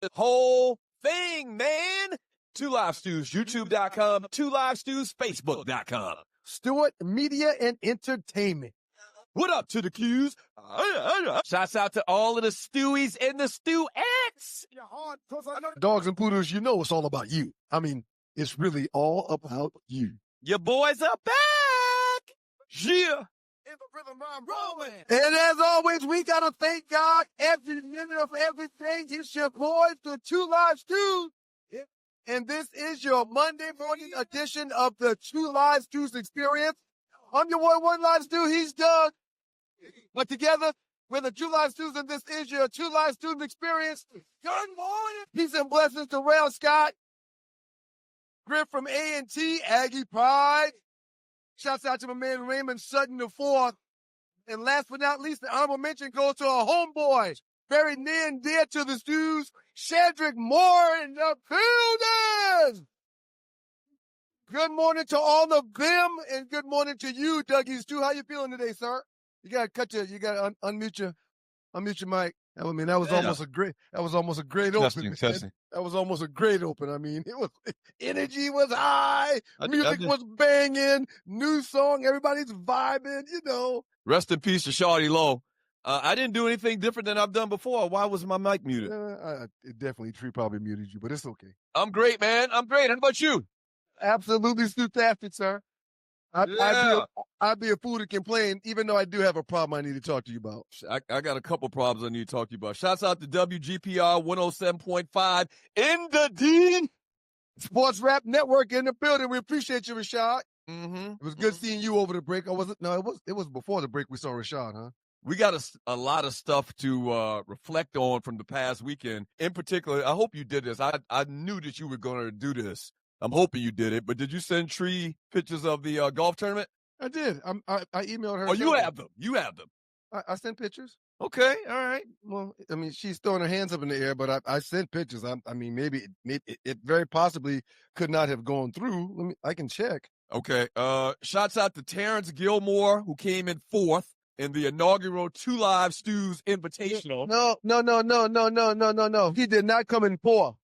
the whole thing, man. Two Live Stews, YouTube.com, Two Live Stews, Facebook.com. Stewart Media and Entertainment. What up to the Qs? Shouts out to all of the Stewies and the Stewettes. Dogs and poodles, you know it's all about you. I mean, it's really all about you. Your boys are back. Yeah. In the rhythm I'm rolling. And as always, we got to thank God every minute of everything. It's your boys, the Two Live Stews. And this is your Monday morning edition of the Two Live Stews experience. I'm your boy, One Live Stew. He's Doug. But together, we're the Two Live Stews, and this is your Two Live Stews experience. Good morning. Peace and blessings to Rail Scott. Griff from A&T, Aggie Pride. Shouts out to my man Raymond Sutton IV. And last but not least, the honorable mention goes to our homeboy, very near and dear to the Stews, Shadrick Moore in the building. Good morning to all of them, and good morning to you, Dougie Stew. How you feeling today, sir? You gotta unmute your mic. I mean, that was almost a great open. Testing. That was almost a great open. I mean, energy was high, music was banging, new song, everybody's vibing, you know. Rest in peace to Shawty Low. I didn't do anything different than I've done before. Why was my mic muted? Tree probably muted you, but it's okay. I'm great, man. I'm great. How about you? Absolutely fantastic, sir. I'd be a fool to complain, even though I do have a problem I need to talk to you about. I got a couple problems I need to talk to you about. Shouts out to WGPR 107.5 in the D. Sports Rap Network in the building. We appreciate you, Rashad. Mm-hmm. It was good seeing you over the break. It was before the break we saw Rashad, huh? We got a lot of stuff to reflect on from the past weekend. In particular, I hope you did this. I knew that you were going to do this. I'm hoping you did it, but did you send Tree pictures of the golf tournament? I did. I emailed her. Oh, you have them. You have them. I sent pictures. Okay, all right. Well, I mean, she's throwing her hands up in the air, but I sent pictures. I mean, maybe it very possibly could not have gone through. I can check. Okay. Shouts out to Terrence Gilmore, who came in fourth in the inaugural Two Live Stews Invitational. No. He did not come in fourth.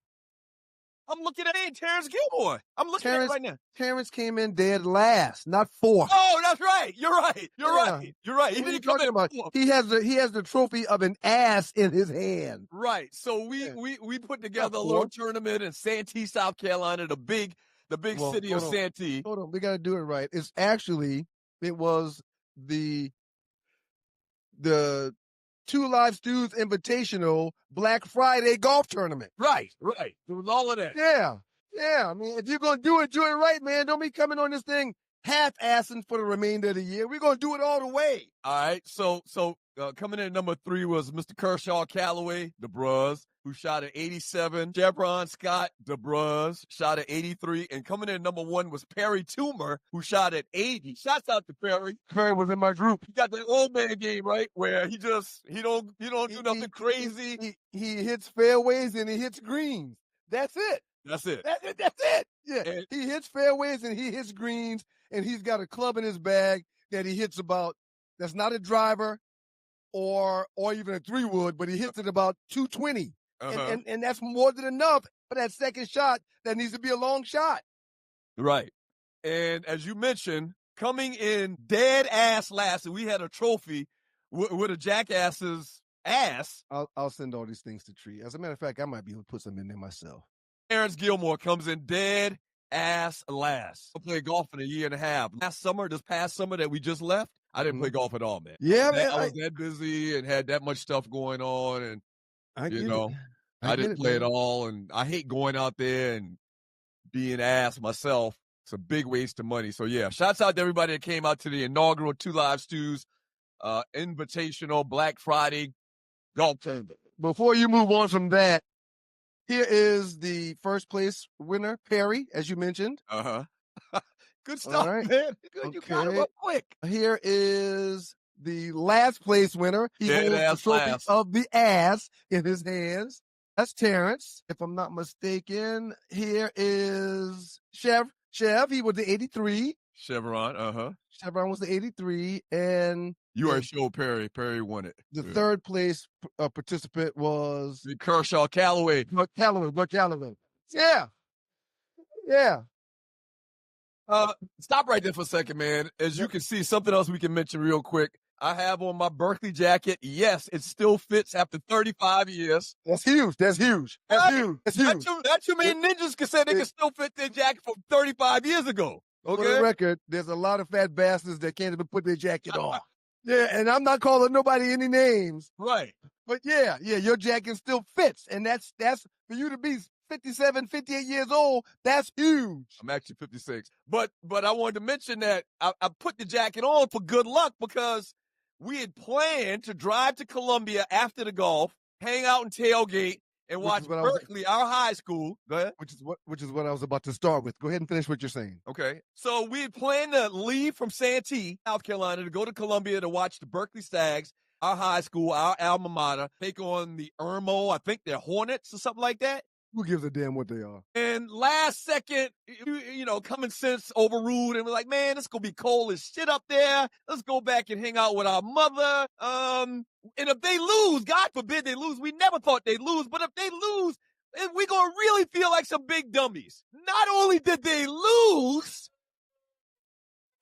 I'm looking at Terrence Gilmore. I'm looking at it right now. Terrence came in dead last, not fourth. Oh, that's right. You're right. He didn't come in fourth. He has the trophy of an ass in his hand. Right. So we put together a little tournament in Santee, South Carolina, the big city of Santee. Hold on, we got to do it right. It was the Two Live Stews Invitational Black Friday golf tournament. Right. It was all of that. Yeah. I mean, if you're going to do it right, man. Don't be coming on this thing half-assing for the remainder of the year. We're going to do it all the way. All right. So coming in at number 3 was Mr. Kershaw Calloway, the Bruz, who shot at 87. Chevron Scott, the Bruz, shot at 83. And coming in at number 1 was Perry Toomer, who shot at 80. Shouts out to Perry. Perry was in my group. He got the old man game, right? Where he don't do nothing crazy. He hits fairways and he hits greens. That's it. That's it. Yeah. And he hits fairways and he hits greens, and he's got a club in his bag that he hits about. That's not a driver or even a 3-wood, but he hits it about 220. Uh-huh. And that's more than enough for that second shot that needs to be a long shot. Right. And as you mentioned, coming in dead ass last, and we had a trophy with a jackass's ass. I'll send all these things to Tree. As a matter of fact, I might be able to put some in there myself. Terrence Gilmore comes in dead ass last. I played golf in a year and a half. This past summer that we just left, I didn't play golf at all, man. Yeah, man. I was that busy and had that much stuff going on, and I didn't play man. at all. And I hate going out there and being ass myself. It's a big waste of money. So yeah, shouts out to everybody that came out to the inaugural Two Live Stews Invitational Black Friday golf tournament. Before you move on from that, here is the first place winner, Perry, as you mentioned. Good stuff, man. Good. Okay. You got it up quick. Here is the last place winner. He holds the trophy of the ass in his hands. That's Terrence, if I'm not mistaken. Here is Chev. He was the 83. Chevron, Chevron was the 83. And You already showed Perry. Perry won it. The third place participant was Kershaw Callaway. Buck Callaway. Yeah. Yeah. Stop right there for a second, man. As you can see, something else we can mention real quick. I have on my Berkeley jacket. Yes, it still fits after 35 years. That's huge. That's huge. That's huge. That's huge. That's too many ninjas can say they can still fit their jacket from 35 years ago. Okay? For the record, there's a lot of fat bastards that can't even put their jacket on. Yeah, and I'm not calling nobody any names. Right. But yeah, your jacket still fits. And that's for you to be 57, 58 years old, that's huge. I'm actually 56. But I wanted to mention that I put the jacket on for good luck because we had planned to drive to Columbia after the golf, hang out and tailgate, and watch Berkeley, our high school. Go ahead. Which is what I was about to start with. Go ahead and finish what you're saying. Okay. So we had planned to leave from Santee, South Carolina, to go to Columbia to watch the Berkeley Stags, our high school, our alma mater, take on the Irmo, I think they're Hornets or something like that. Who gives a damn what they are? And last second, common sense overruled, and we're like, man, it's going to be cold as shit up there. Let's go back and hang out with our mother. And if they lose, God forbid they lose. We never thought they'd lose, but if they lose, we're going to really feel like some big dummies. Not only did they lose,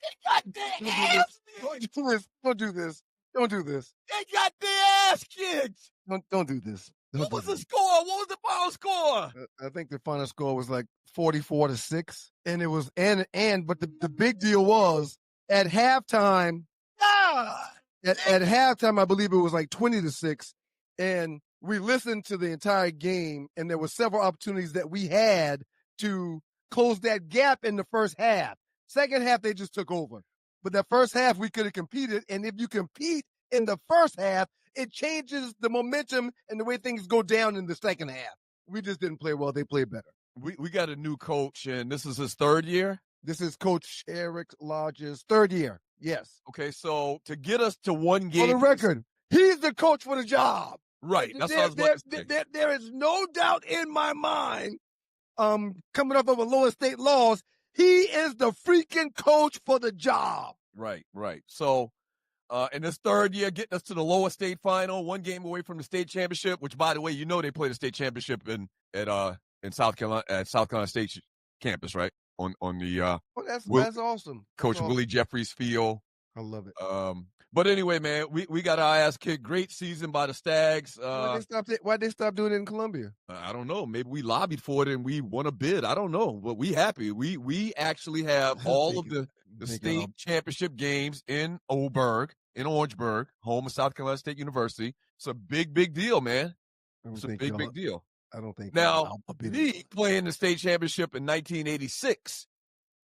they got their ass kicked. Don't do this. Don't do this. They got their ass kicked. Don't do this. What was the score? What was the final score? I think the final score was like 44-6. And it was, but the big deal was at halftime, at halftime, I believe it was like 20-6. And we listened to the entire game, and there were several opportunities that we had to close that gap in the first half. Second half, they just took over. But that first half, we could have competed. And if you compete in the first half, it changes the momentum and the way things go down in the second half. We just didn't play well. They played better. We got a new coach, and this is his third year? This is Coach Eric Lodge's third year. Yes. Okay, so to get us to one game. For the record, he's the coach for the job. Right. That's what I was about to say. There is no doubt in my mind, coming up over lower state laws, he is the freaking coach for the job. Right. So, in this third year, getting us to the lower state final, one game away from the state championship, which, by the way, they play the state championship in South Carolina, at South Carolina State campus, right? On the that's awesome. Coach Willie Jeffries Field. I love it. But anyway, man, we got our ass kicked. Great season by the Stags. Why'd they stop doing it in Columbia? I don't know. Maybe we lobbied for it and we won a bid. I don't know. But we happy. We actually have all of the state championship games in Orangeburg, home of South Carolina State University. It's a big deal, man. It's a big deal. I don't think. Now, me playing the state championship in 1986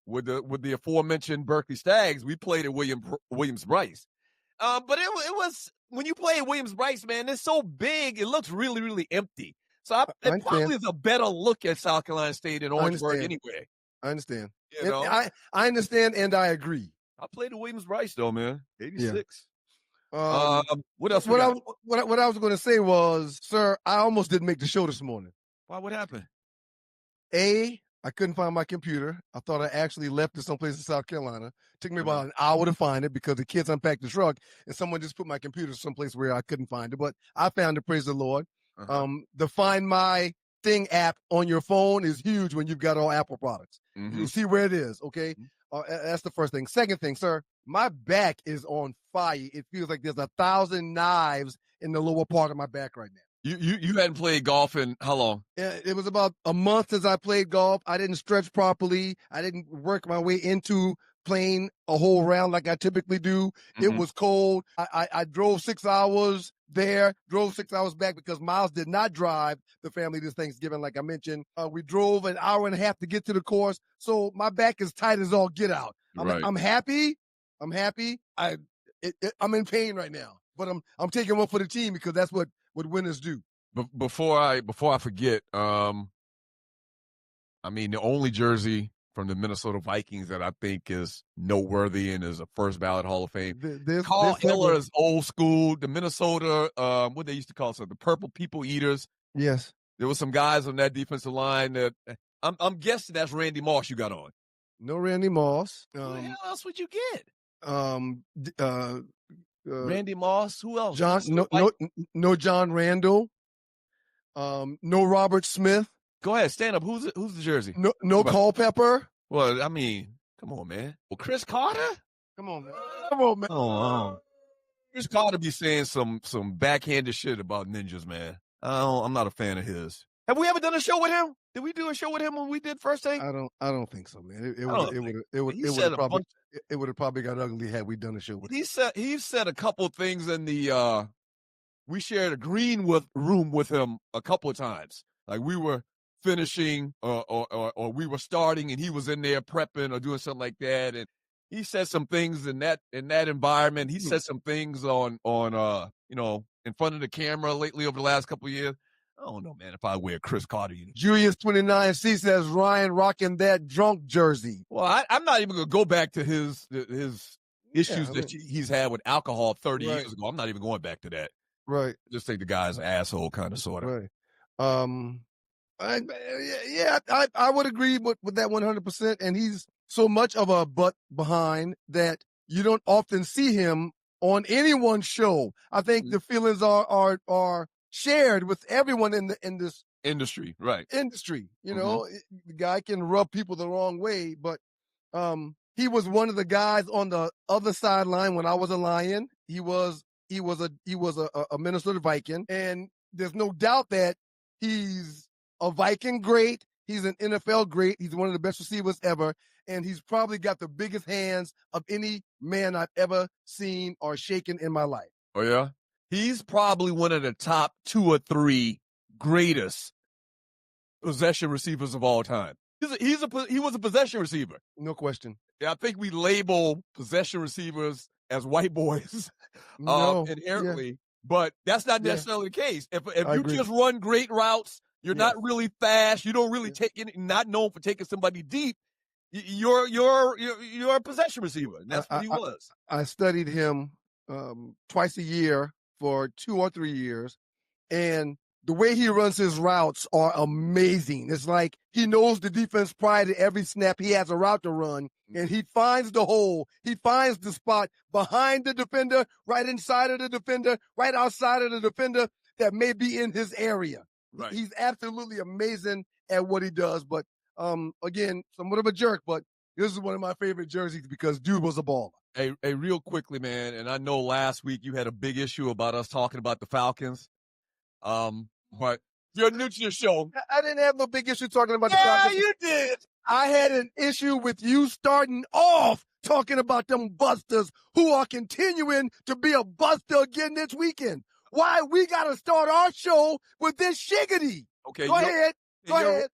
with the aforementioned Berkeley Stags, we played at Williams-Brice. But it was when you play at Williams-Brice, man, it's so big, it looks really, really empty. So it probably is a better look at South Carolina State in Orangeburg anyway. I understand. I understand, and I agree. I played at Williams-Brice though, man. 86. Yeah. What else? What I was going to say was, sir, I almost didn't make the show this morning. Why? What happened? I couldn't find my computer. I thought I actually left it someplace in South Carolina. It took me about an hour to find it because the kids unpacked the truck and someone just put my computer someplace where I couldn't find it. But I found it, praise the Lord. The Find My Thing app on your phone is huge when you've got all Apple products. You see where it is, okay? That's the first thing. Second thing, sir, my back is on fire. It feels like there's 1,000 knives in the lower part of my back right now. You hadn't played golf in how long? It was about a month since I played golf. I didn't stretch properly. I didn't work my way into playing a whole round like I typically do. It was cold. I drove 6 hours there, drove 6 hours back because Miles did not drive the family this Thanksgiving, like I mentioned. We drove an hour and a half to get to the course. So my back is tight as all get out. I'm happy. I'm in pain right now, but I'm taking one for the team because that's what winners do. Before I forget, the only jersey from the Minnesota Vikings that I think is noteworthy and is a first ballot Hall of Fame. Carl Hiller is old school. The Minnesota, what they used to call the Purple People Eaters. Yes. There were some guys on that defensive line that I'm guessing that's Randy Moss you got on. No Randy Moss. What the hell else would you get? Randy Moss. Who else? No John Randall. No Robert Smith. Go ahead, stand up. Who's the jersey? No Culpepper. Well, I mean, come on, man. Well, Chris Carter? Come on, man. Oh. Chris Carter be saying some backhanded shit about ninjas, man. I'm not a fan of his. Have we ever done a show with him? Did we do a show with him when we did First Take? I don't think so, man. It would have probably got ugly had we done a show with him. He said a couple things in the we shared a green room with him a couple of times. Like we were finishing or we were starting and he was in there prepping or doing something like that. And he said some things in that environment. He said some things on in front of the camera lately over the last couple of years. I don't know, man, if I wear Chris Carter uniform. Julius 29C says Ryan rocking that drunk jersey. Well, I'm not even going to go back to his issues that he's had with alcohol 30 years ago. I'm not even going back to that. Right. Just think the guy's an asshole, kind of, sort of. Right. I would agree with that 100%. And he's so much of a butt behind that you don't often see him on anyone's show. I think the feelings are shared with everyone in this industry, right? Industry, you know, the guy can rub people the wrong way, but he was one of the guys on the other sideline when I was a Lion. He was a Minnesota Viking, and there's no doubt that he's a Viking great. He's an NFL great. He's one of the best receivers ever, and he's probably got the biggest hands of any man I've ever seen or shaken in my life. Oh yeah. He's probably one of the top 2 or 3 greatest possession receivers of all time. He was a possession receiver. No question. Yeah, I think we label possession receivers as white boys inherently, but that's not necessarily the case. If you just run great routes, you're not really fast, you don't really not known for taking somebody deep, you're a possession receiver. And that's what he was. I studied him twice a year for 2 or 3 years, and the way he runs his routes are amazing. It's like he knows the defense prior to every snap. He has a route to run, and he finds the hole. He finds the spot behind the defender, right inside of the defender, right outside of the defender that may be in his area. Right. He's absolutely amazing at what he does, but again, somewhat of a jerk, but this is one of my favorite jerseys because dude was a baller. Hey, real quickly, man, and I know last week you had a big issue about us talking about the Falcons. But you're new to the show. I didn't have no big issue talking about the Falcons. Yeah, you did. I had an issue with you starting off talking about them busters who are continuing to be a buster again this weekend. Why we got to start our show with this shiggity? Okay, Go ahead.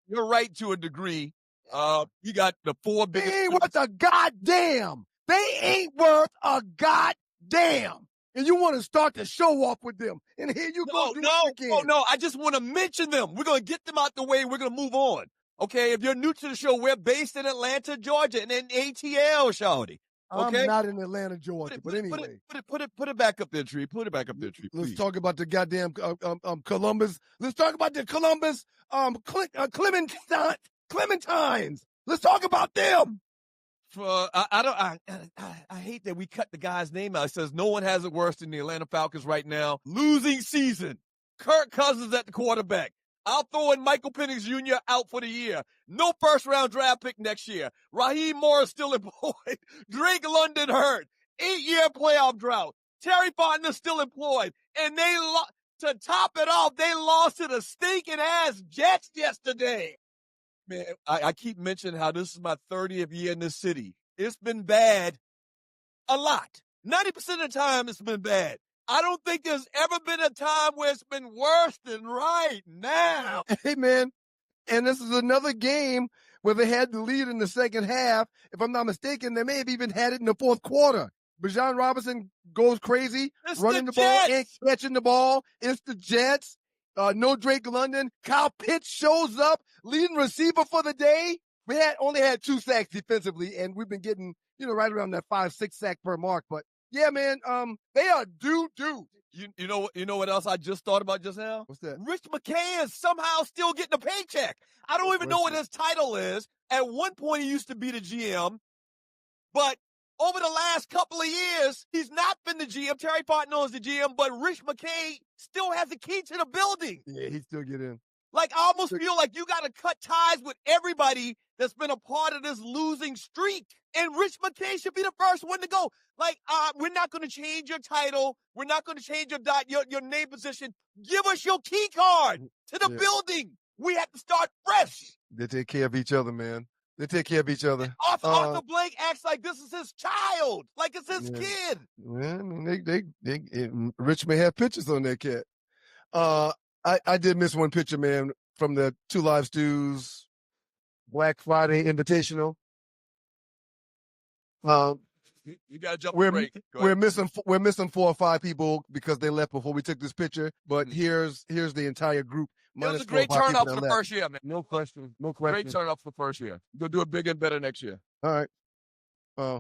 You're right to a degree. You got the 4 biggest. They ain't worth a goddamn. They ain't worth a goddamn. And you want to start the show off with them. And here you go. No. I just want to mention them. We're going to get them out the way. We're going to move on. Okay, if you're new to the show, we're based in Atlanta, Georgia, and in ATL, shawty. Okay? I'm not in Atlanta, Georgia, but anyway. Put it back up there, Tree. Put it back up there, Tree, please. Let's talk about the goddamn Columbus. Let's talk about the Columbus Clementines. Let's talk about them. I hate that we cut the guy's name out. It says no one has it worse than the Atlanta Falcons right now. Losing season. Kirk Cousins at the quarterback. I'll throw in Michael Penix Jr. out for the year. No first-round draft pick next year. Raheem Morris still employed. Drake London hurt. 8-year playoff drought. Terry Fontenot still employed. And to top it off, they lost to the stinking-ass Jets yesterday. Man, I keep mentioning how this is my 30th year in this city. It's been bad a lot. 90% of the time, it's been bad. I don't think there's ever been a time where it's been worse than right now. Hey, man, and this is another game where they had the lead in the second half. If I'm not mistaken, they may have even had it in the fourth quarter. Bijan Robinson goes crazy, running the ball and catching the ball. It's the Jets. No Drake London. Kyle Pitts shows up, leading receiver for the day. We only had 2 sacks defensively, and we've been getting, right around that 5-6 sack per mark. But yeah, man, they are doo. You know what else I just thought about just now? What's that? Rich McKay is somehow still getting a paycheck. I don't even know what his title is. At one point, he used to be the GM, but over the last couple of years, he's not been the GM. Terry Fontenot is the GM, but Rich McKay still has the key to the building. Yeah, he still get in. Like, I almost feel like you got to cut ties with everybody that's been a part of this losing streak. And Rich McKay should be the first one to go. Like, we're not going to change your title. We're not going to change your name position. Give us your key card to the building. We have to start fresh. They take care of each other, man. They take care of each other. Arthur Blank acts like this is his child, like it's his kid. Man, Rich may have pictures on that cat. I did miss one picture, man, from the Two Live Stews Black Friday Invitational. You gotta jump the break. We're missing 4 or 5 people because they left before we took this picture. But here's the entire group. It was a great turn up for the first year, man. No question. Great turn up for the first year. You'll do it bigger and better next year. All right.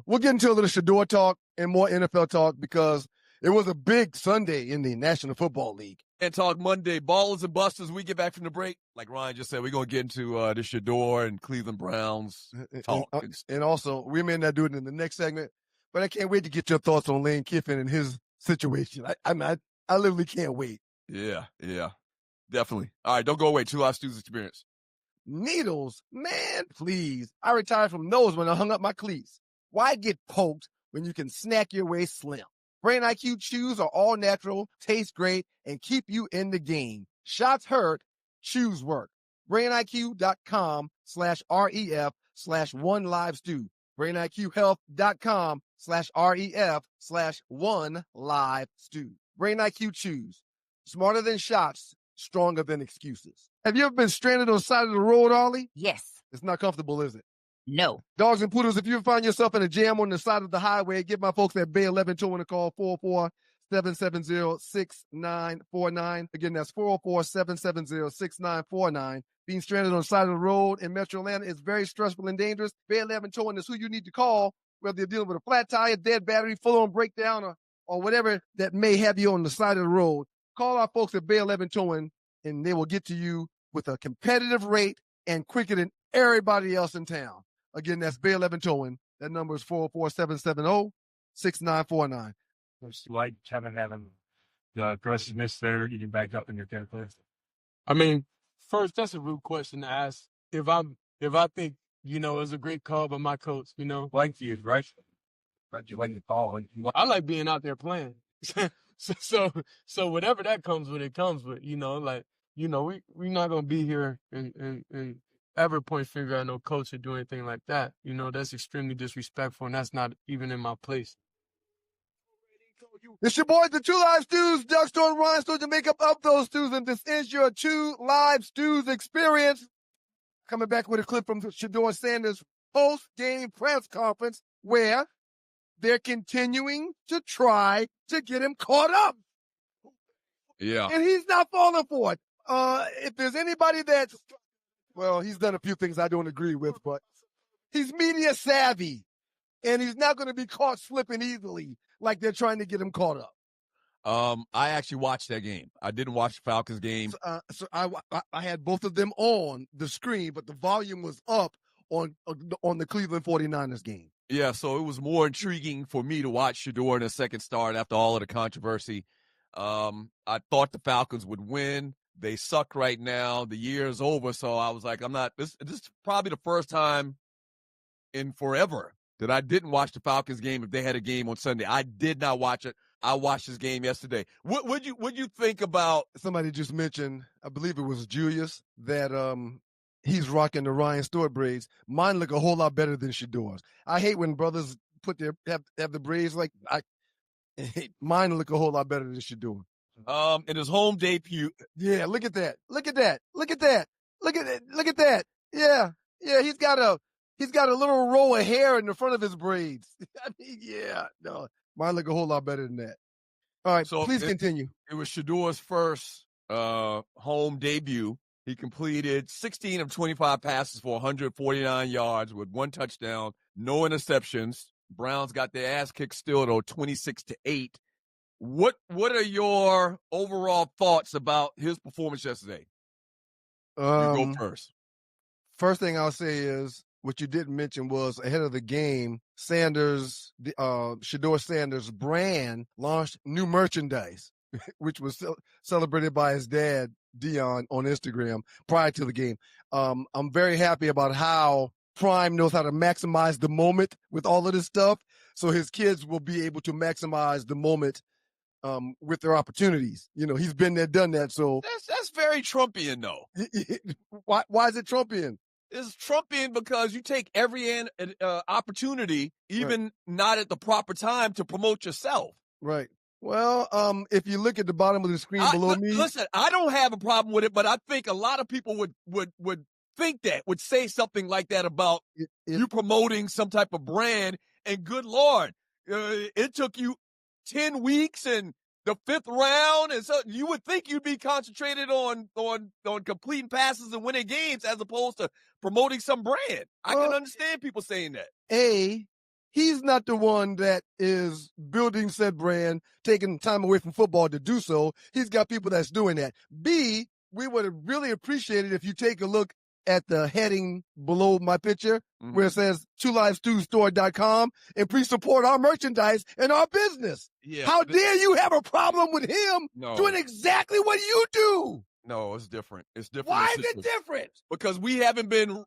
We'll get into a little Shador talk and more NFL talk because it was a big Sunday in the National Football League. And talk Monday, ballers and busters. We get back from the break. Like Ryan just said, we're going to get into the Shador and Cleveland Browns talk. And also, we may not do it in the next segment, but I can't wait to get your thoughts on Lane Kiffin and his situation. I literally can't wait. Yeah, definitely. All right, don't go away. Two Live Stews experience. Needles? Man, please. I retired from those when I hung up my cleats. Why get poked when you can snack your way slim? Brain IQ chews are all natural, taste great, and keep you in the game. Shots hurt, chews work. BrainIQ.com/REF/OneLiveStew. BrainIQHealth.com/REF/OneLiveStew. Brain IQ chews. Smarter than shots, stronger than excuses. Have you ever been stranded on the side of the road, Ollie? Yes. It's not comfortable, is it? No. Dogs and poodles, if you find yourself in a jam on the side of the highway, give my folks at Bay 11 Towing a call, 44770-6949. Again, that's 44770-6949. Being stranded on the side of the road in Metro Atlanta is very stressful and dangerous. Bay 11 Towing is who you need to call, whether you're dealing with a flat tire, dead battery, full-on breakdown, or whatever that may have you on the side of the road. Call our folks at Bay 11 Towing, and they will get to you with a competitive rate and quicker than everybody else in town. Again, that's Bay 11 Towing. That number is 44770-6949. It's like having the aggressiveness there, getting back up in your character. I mean, first, that's a rude question to ask. If I think, it was a great call by my coach, Like you, right? But you like the call. I like being out there playing. so whatever that comes with, it comes with, we're not going to be here and ever point finger at no coach or do anything like that. That's extremely disrespectful, and that's not even in my place. It's your boys, the Two Live Stews, Doug Stone, Ryan Stone, to make up of those stews, and this is your Two Live Stews experience. Coming back with a clip from Shador Sanders' post-game press conference where they're continuing to try to get him caught up. Yeah. And he's not falling for it. If there's anybody that's, well, he's done a few things I don't agree with, but he's media savvy, and he's not going to be caught slipping easily like they're trying to get him caught up. I actually watched that game. I didn't watch the Falcons game. So I had both of them on the screen, but the volume was up on the Cleveland 49ers game. Yeah, so it was more intriguing for me to watch Shador in a second start after all of the controversy. I thought the Falcons would win. They suck right now. The year is over, so I was like, this is probably the first time in forever that I didn't watch the Falcons game if they had a game on Sunday. I did not watch it. I watched this game yesterday. What you think about? Somebody just mentioned, I believe it was Julius, that he's rocking the Ryan Stewart braids. Mine look a whole lot better than Shador's. I hate when brothers have the braids like mine look a whole lot better than Shador. In his home debut. Yeah, look at that. Look at that. Look at that. Look at it. Look at that. Yeah. He's got a little row of hair in the front of his braids. I mean, yeah. No, mine look a whole lot better than that. All right, so please continue. It was Shador's first home debut. He completed 16 of 25 passes for 149 yards with 1 touchdown, no interceptions. Browns got their ass kicked still, though, 26-8. What are your overall thoughts about his performance yesterday? You go first. First thing I'll say is what you didn't mention was ahead of the game, Shador Sanders' brand launched new merchandise, which was celebrated by his dad, Dion, on Instagram prior to the game. I'm very happy about how Prime knows how to maximize the moment with all of this stuff. So his kids will be able to maximize the moment with their opportunities. He's been there, done that. So that's very Trumpian, though. Why is it Trumpian? It's Trumpian because you take every opportunity, even not at the proper time, to promote yourself. Right. Well, if you look at the bottom of the screen below me. Listen, I don't have a problem with it, but I think a lot of people would think that, would say something like that about you promoting some type of brand. And good Lord, it took you 10 weeks and the 5th round, and so you would think you'd be concentrated on completing passes and winning games as opposed to promoting some brand. I can understand people saying that. He's not the one that is building said brand, taking time away from football to do so. He's got people that's doing that. B, we would have really appreciated if you take a look at the heading below my picture where it says 2livestewstore.com and please support our merchandise and our business. Yeah, How dare you have a problem with him doing exactly what you do? No, it's different. It's different. Why is it different? Because we haven't been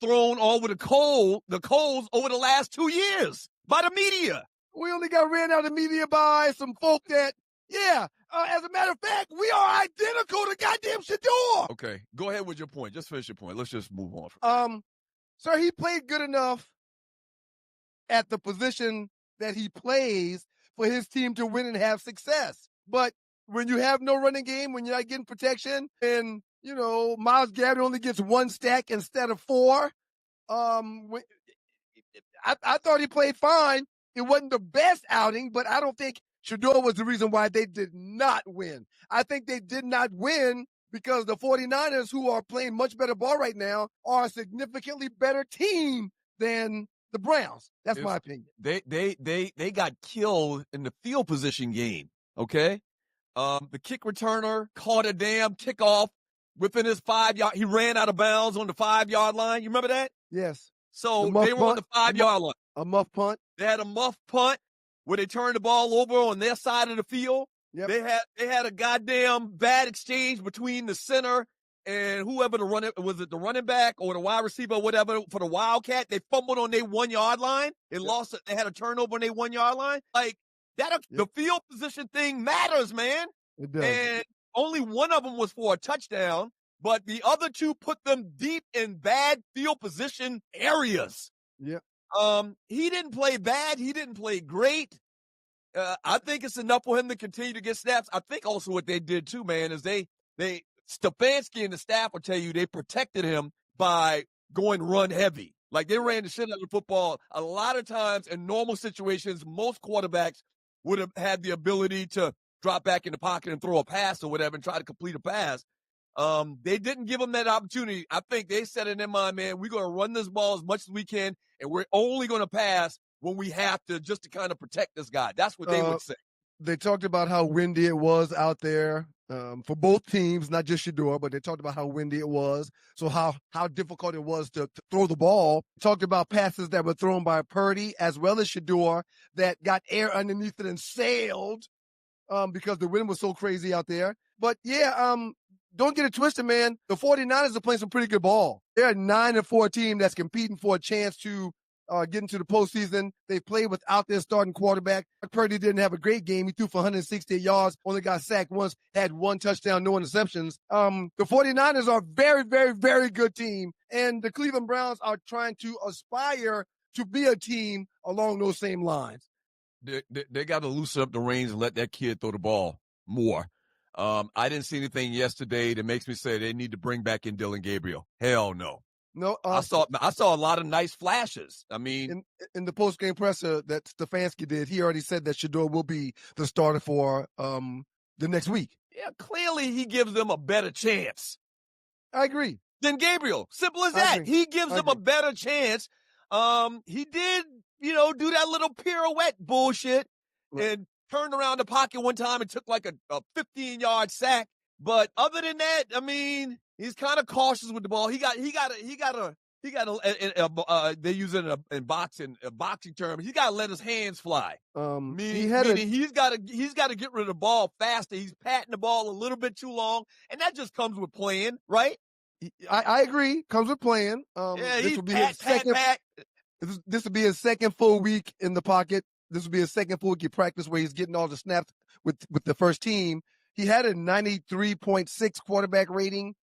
thrown over the coals over the last 2 years by the media. We only got ran out of the media by some folk that, as a matter of fact, we are identical to goddamn Shador. Okay, go ahead with your point. Just finish your point. Let's just move on. Sir, he played good enough at the position that he plays for his team to win and have success. But when you have no running game, when you're not getting protection, and, Myles Garrett only gets 1 stack instead of 4, I thought he played fine. It wasn't the best outing, but I don't think Shador was the reason why they did not win. I think they did not win because the 49ers, who are playing much better ball right now, are a significantly better team than the Browns. That's my opinion. They got killed in the field position game, okay? The kick returner caught a damn kickoff within his 5-yard. He ran out of bounds on the 5-yard line. You remember that? Yes. So they were on the 5-yard line. A muff punt. They had a muff punt where they turned the ball over on their side of the field. Yep. They had a goddamn bad exchange between the center and whoever was it the running back or the wide receiver or whatever for the Wildcat. They fumbled on their 1-yard line. They lost it. They had a turnover on their 1-yard line. Like that, the field position thing matters, man. It does. And only one of them was for a touchdown, but the other 2 put them deep in bad field position areas. Yep. He didn't play bad. He didn't play great. I think it's enough for him to continue to get snaps. I think also what they did too, man, is Stefanski and the staff will tell you they protected him by going run heavy. Like they ran the shit out of the football. A lot of times in normal situations, most quarterbacks would have had the ability to drop back in the pocket and throw a pass or whatever and try to complete a pass. They didn't give him that opportunity. I think they said in their mind, man, we're going to run this ball as much as we can, and we're only going to pass when we have to, just to kind of protect this guy. That's what they would say. They talked about how windy it was out there for both teams, not just Shador, but they talked about how windy it was. So how difficult it was to throw the ball. Talked about passes that were thrown by Purdy as well as Shador that got air underneath it and sailed because the wind was so crazy out there. But don't get it twisted, man. The 49ers are playing some pretty good ball. They're a 9-4 team that's competing for a chance to get into the postseason. They played without their starting quarterback. Purdy didn't have a great game. He threw for 168 yards, only got sacked once, had 1 touchdown, no interceptions. The 49ers are a very, very, very good team, and the Cleveland Browns are trying to aspire to be a team along those same lines. They got to loosen up the reins and let that kid throw the ball more. I didn't see anything yesterday that makes me say they need to bring back in Dylan Gabriel. Hell no. No, I saw a lot of nice flashes. I mean, in the post-game presser that Stefanski did, he already said that Shador will be the starter for the next week. Yeah, clearly he gives them a better chance. I agree. Than Gabriel. Simple as that. He gives them a better chance. He did, do that little pirouette bullshit and turned around the pocket one time and took like a 15-yard sack. But other than that, I mean, he's kind of cautious with the ball. He got to He got to. They use it in boxing terms. He got to let his hands fly. Meaning he's got to get rid of the ball faster. He's patting the ball a little bit too long, and that just comes with playing, right? I agree. Comes with playing. This will be his second. This will be his second full week in the pocket. This will be his second full week of practice where he's getting all the snaps with the first team. He had a 93.6 quarterback rating.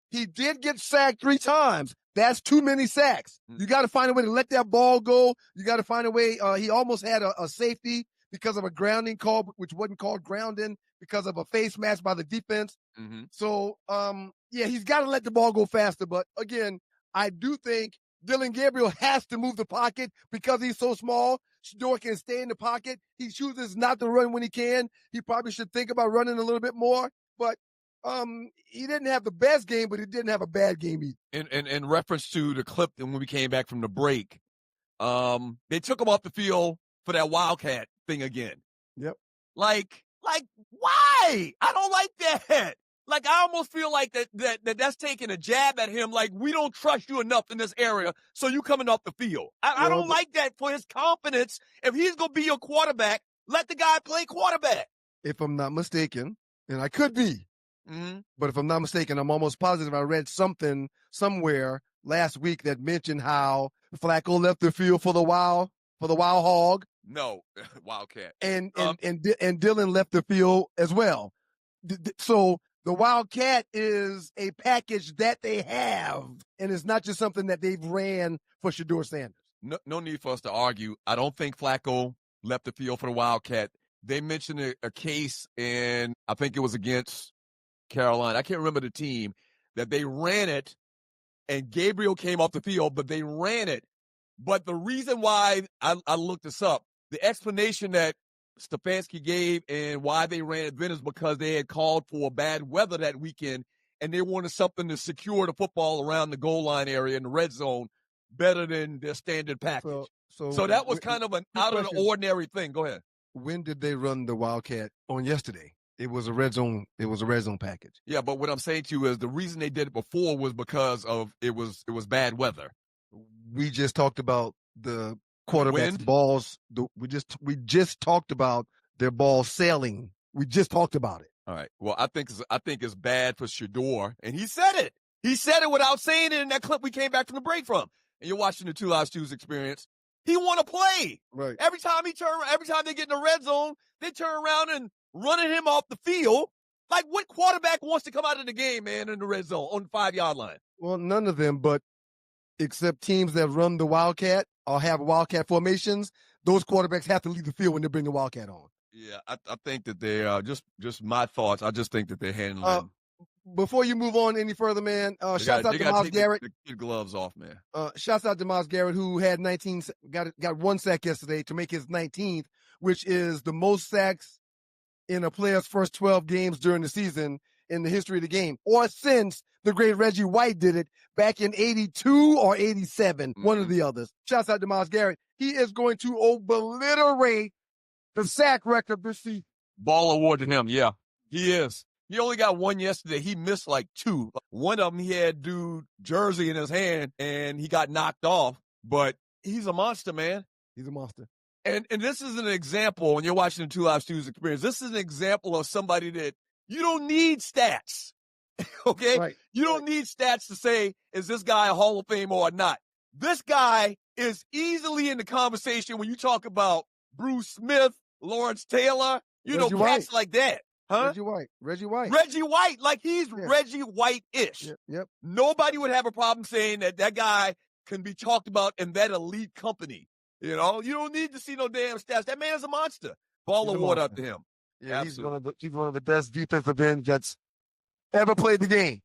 He did get sacked 3 times. That's too many sacks. You got to find a way to let that ball go. You got to find a way. He almost had a safety because of a grounding call, which wasn't called grounding because of a face mask by the defense. Mm-hmm. So, he's got to let the ball go faster. But again, I do think Dillon Gabriel has to move the pocket because he's so small. Shador can stay in the pocket. He chooses not to run when he can. He probably should think about running a little bit more. But he didn't have the best game, but he didn't have a bad game either. In reference to the clip when we came back from the break, they took him off the field for that Wildcat thing again. Yep. Like why? I don't like that. Like, I almost feel like that's taking a jab at him. Like, we don't trust you enough in this area, so you coming off the field. I don't like that for his confidence. If he's going to be your quarterback, let the guy play quarterback. If I'm not mistaken, and I could be, but if I'm not mistaken, I'm almost positive I read something somewhere last week that mentioned how Flacco left the field for the Wild Hog. No, Wildcat. And Dillon left the field as well. So the Wildcat is a package that they have, and it's not just something that they've ran for Shador Sanders. No need for us to argue. I don't think Flacco left the field for the Wildcat. They mentioned a case in, I think it was against Carolina. I can't remember the team, that they ran it, and Gabriel came off the field, but they ran it. But the reason why I looked this up, the explanation that Stefanski gave and why they ran it then is because they had called for bad weather that weekend, and they wanted something to secure the football around the goal line area in the red zone better than their standard package. So that was kind of an out of the ordinary thing. Go ahead. When did they run the Wildcat on yesterday? It was a red zone. It was a red zone package. Yeah, but what I'm saying to you is the reason they did it before was because of it was bad weather. We just talked about the quarterback's balls. We just talked about their balls sailing. We just talked about it. All right. Well, I think it's bad for Shador, and he said it. He said it without saying it in that clip we came back from the break from. And you're watching the Two Live Stews experience. He want to play. Right. Every time they get in the red zone, they turn around and running him off the field. Like, what quarterback wants to come out of the game, man, in the red zone on the 5-yard line? Well, none of them, but except teams that run the Wildcat or have Wildcat formations, those quarterbacks have to leave the field when they bring the Wildcat on. Yeah, I think that they are just my thoughts. I just think that they're handling. Before you move on any further, man, shouts out to Myles Garrett. Get gloves off, man. Shouts out to Myles Garrett, who had 19, got 1 sack yesterday to make his 19th, which is the most sacks in a player's first 12 games during the season in the history of the game, or since the great Reggie White did it back in 82 or 87, one of the others. Shouts out to Myles Garrett. He is going to obliterate the sack record this season. Ball award to him, yeah. He is. He only got 1 yesterday. He missed like 2. One of them, he had dude jersey in his hand, and he got knocked off. But he's a monster, man. He's a monster. And this is an example, when you're watching the Two Live Stews experience, this is an example of somebody that you don't need stats, okay? Right. You don't need stats to say, is this guy a Hall of Famer or not? This guy is easily in the conversation when you talk about Bruce Smith, Lawrence Taylor, Reggie cats White. like that. Huh? Reggie White. Like he's Reggie White-ish. Yep. Nobody would have a problem saying that guy can be talked about in that elite company. You know, you don't need to see no damn stats. That man's a monster. Ball award up to him. Yeah, he's one of the best defensive ends that's ever played the game.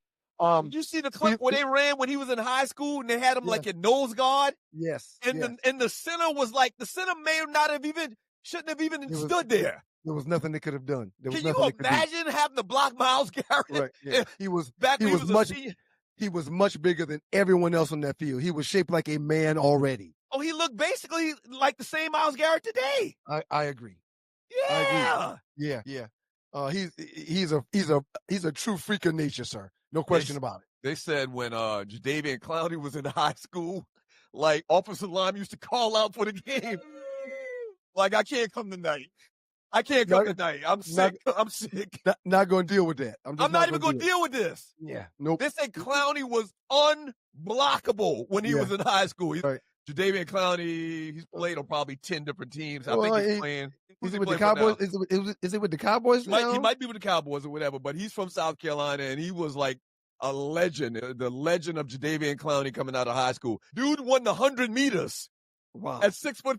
Did you see the clip where they ran when he was in high school and they had him like in nose guard? Yes. And the center was like, the center shouldn't have even stood there. There was nothing they could have done. Can you imagine having to block Myles Garrett? Right. Yeah. He was much bigger than everyone else on that field. He was shaped like a man already. Oh, he looked basically like the same Myles Garrett today. I agree. Yeah. I agree. Yeah. He's a true freak of nature, sir. No question about it. They said when Jadeveon Clowney was in high school, like offensive line used to call out for the game. Like, I can't come tonight. I can't come tonight. I'm sick. I'm sick. Not going to deal with that. I'm not even going to deal with this. Yeah. Nope. They said Clowney was unblockable when he was in high school. Right. Jadeveon Clowney, he's played on probably 10 different teams. I think he's playing. Is it with the Cowboys? Is it with the Cowboys now? He might be with the Cowboys or whatever, but he's from South Carolina, and he was like a legend, the legend of Jadeveon Clowney coming out of high school. Dude won the 100 meters. Wow. At 6'5",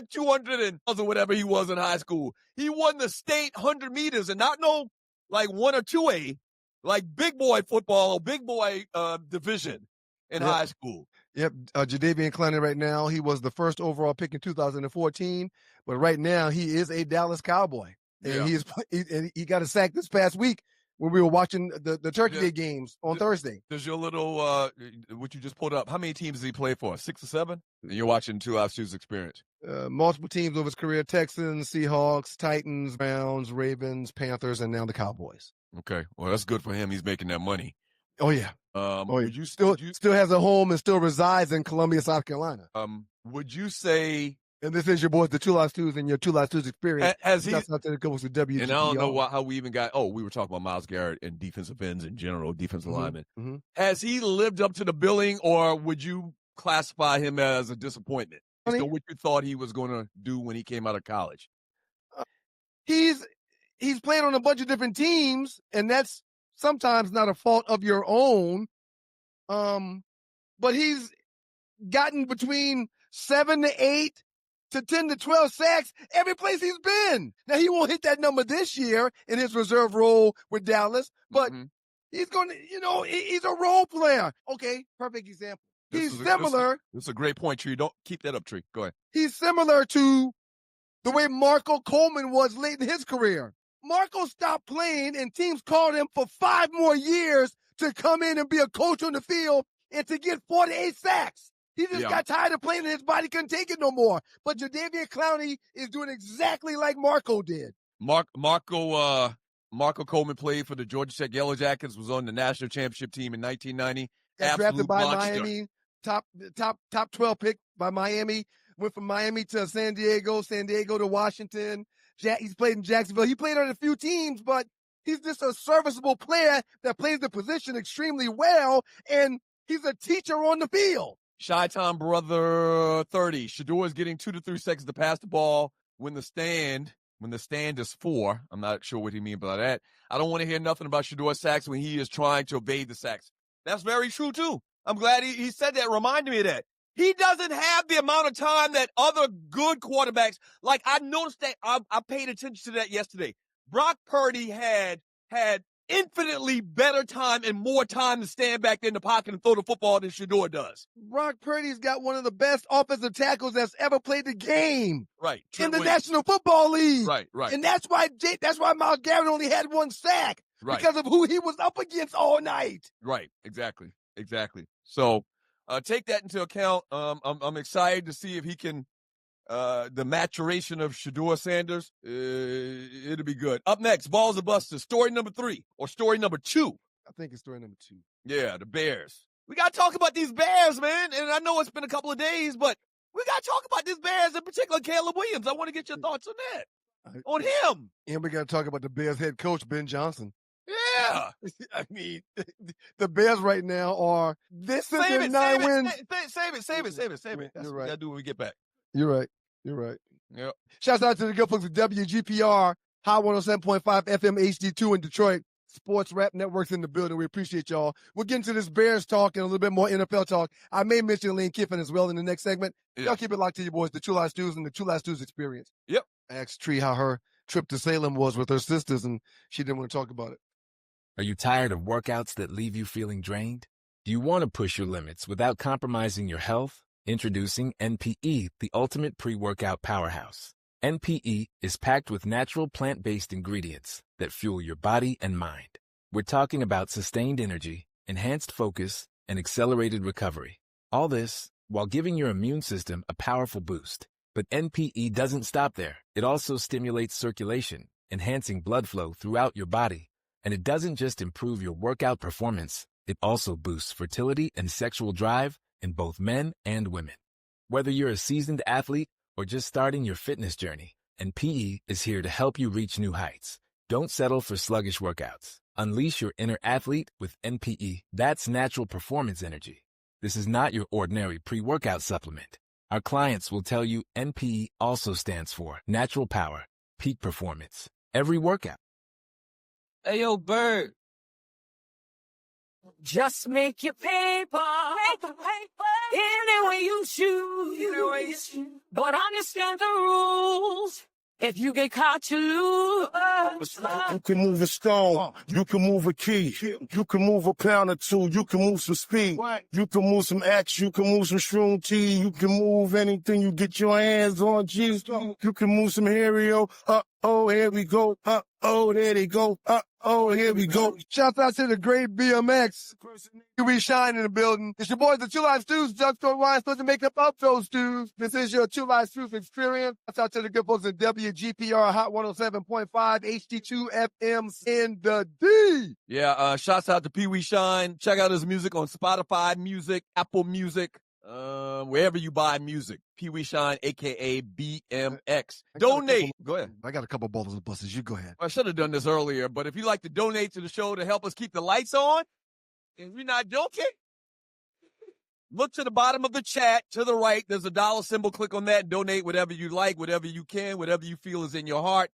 200 and or whatever he was in high school. He won the state 100 meters and not no like 1 or 2A, like big boy football, big boy division in high school. Yep. Jadeveon Clowney right now, he was the first overall pick in 2014, but right now he is a Dallas Cowboy. And he got a sack this past week when we were watching the Turkey Day games on Thursday. Does your little, what you just pulled up, how many teams did he play for? 6 or 7? And you're watching Two Live Stu's experience. Multiple teams over his career: Texans, Seahawks, Titans, Browns, Ravens, Panthers, and now the Cowboys. Okay. Well, that's good for him. He's making that money. Oh, yeah. Would you still has a home and still resides in Columbia, South Carolina. Would you say... And this is your boys, the Two Live Stews, and your Two Live Stews experience. Has he? That's not that it goes to WGPR. And I don't know how we even got. Oh, we were talking about Myles Garrett and defensive ends in general, defensive linemen. Mm-hmm. Has he lived up to the billing, or would you classify him as a disappointment? So what you thought he was going to do when he came out of college? He's playing on a bunch of different teams, and that's sometimes not a fault of your own. But he's gotten between 7 to 8 to 10 to 12 sacks every place he's been. Now, he won't hit that number this year in his reserve role with Dallas, but he's going to, he's a role player. Okay, perfect example. He's similar. This is a great point, Tree. Don't keep that up, Tree. Go ahead. He's similar to the way Marco Coleman was late in his career. Marco stopped playing, and teams called him for 5 more years to come in and be a coach on the field and to get 48 sacks. He just got tired of playing and his body couldn't take it no more. But Jadeveon Clowney is doing exactly like Marco did. Marco Coleman played for the Georgia Tech Yellow Jackets, was on the national championship team in 1990. Got drafted by Miami, top 12 pick by Miami. Went from Miami to San Diego to Washington. He's played in Jacksonville. He played on a few teams, but he's just a serviceable player that plays the position extremely well, and he's a teacher on the field. Chi-Town brother 30. Shador is getting 2 to 3 seconds to pass the ball when the stand is 4. I'm not sure what he means by that. I don't want to hear nothing about Shador sacks when he is trying to evade the sacks. That's very true, too. I'm glad he said that, reminded me of that. He doesn't have the amount of time that other good quarterbacks, like I noticed that, I paid attention to that yesterday. Brock Purdy had infinitely better time and more time to stand back in the pocket and throw the football than Shador does. Brock Purdy's got one of the best offensive tackles that's ever played the game. Right. In the National Football League. Right. And that's why Myles Garrett only had 1 sack. Right. Because of who he was up against all night. Right. Exactly. So take that into account. I'm excited to see if he can the maturation of Shador Sanders. It'll be good. Up next, Balls or Busters, story number 3 or story number 2. I think it's story number 2. Yeah, the Bears. We got to talk about these Bears, man. And I know it's been a couple of days, but we got to talk about these Bears, in particular Caleb Williams. I want to get your thoughts on that, on him. And we got to talk about the Bears head coach, Ben Johnson. Yeah. I mean, the Bears right now are this is their 9 wins. Save it. That's what we got to do when we get back. You're right. Yep. Shouts out to the good folks at WGPR, High 107.5 FM HD2 in Detroit. Sports Rap Networks in the building. We appreciate y'all. We'll get into this Bears talk and a little bit more NFL talk. I may mention Lane Kiffin as well in the next segment. Yeah. Y'all keep it locked to your boys, the Two Live Stews and the Two Live Stews experience. Yep. I asked Tree how her trip to Salem was with her sisters, and she didn't want to talk about it. Are you tired of workouts that leave you feeling drained? Do you want to push your limits without compromising your health? Introducing NPE, the ultimate pre-workout powerhouse. NPE is packed with natural plant-based ingredients that fuel your body and mind. We're talking about sustained energy, enhanced focus, and accelerated recovery. All this while giving your immune system a powerful boost. But NPE doesn't stop there. It also stimulates circulation, enhancing blood flow throughout your body. And it doesn't just improve your workout performance, It also boosts fertility and sexual drive in both men and women. Whether you're a seasoned athlete or just starting your fitness journey, NPE is here to help you reach new heights. Don't settle for sluggish workouts. Unleash your inner athlete with NPE. That's natural performance energy. This is not your ordinary pre-workout supplement. Our clients will tell you NPE also stands for natural power, peak performance. Every workout. Hey, yo, Bird. Just make your paper. Any way you choose. But understand the rules. If you get caught, you lose. You can move a stone. You can move a key. You can move a pound or two. You can move some speed. You can move some X. You can move some shroom tea. You can move anything you get your hands on. Jeez. You can move some Hario. Uh-oh, here we go. Uh-oh, there they go. Uh-oh, here we go. Shouts out to the great BMX. We shine in the building. It's your boys, the Two Live Stews. Drugstore wine supposed to make up those stews. This is your Two Live Stews experience. Shouts out to the good folks at WGPR Hot 107.5 HD2 FM in the D. Yeah, shouts out to Pee Wee Shine. Check out his music on Spotify Music, Apple Music, wherever you buy music. Pee Wee Shine, a.k.a. BMX. Donate. Go ahead. I got a couple bowls of buses. You go ahead. I should have done this earlier, but if you'd like to donate to the show to help us keep the lights on, if you're not joking, look to the bottom of the chat to the right. There's a dollar symbol. Click on that. Donate whatever you like, whatever you can, whatever you feel is in your heart.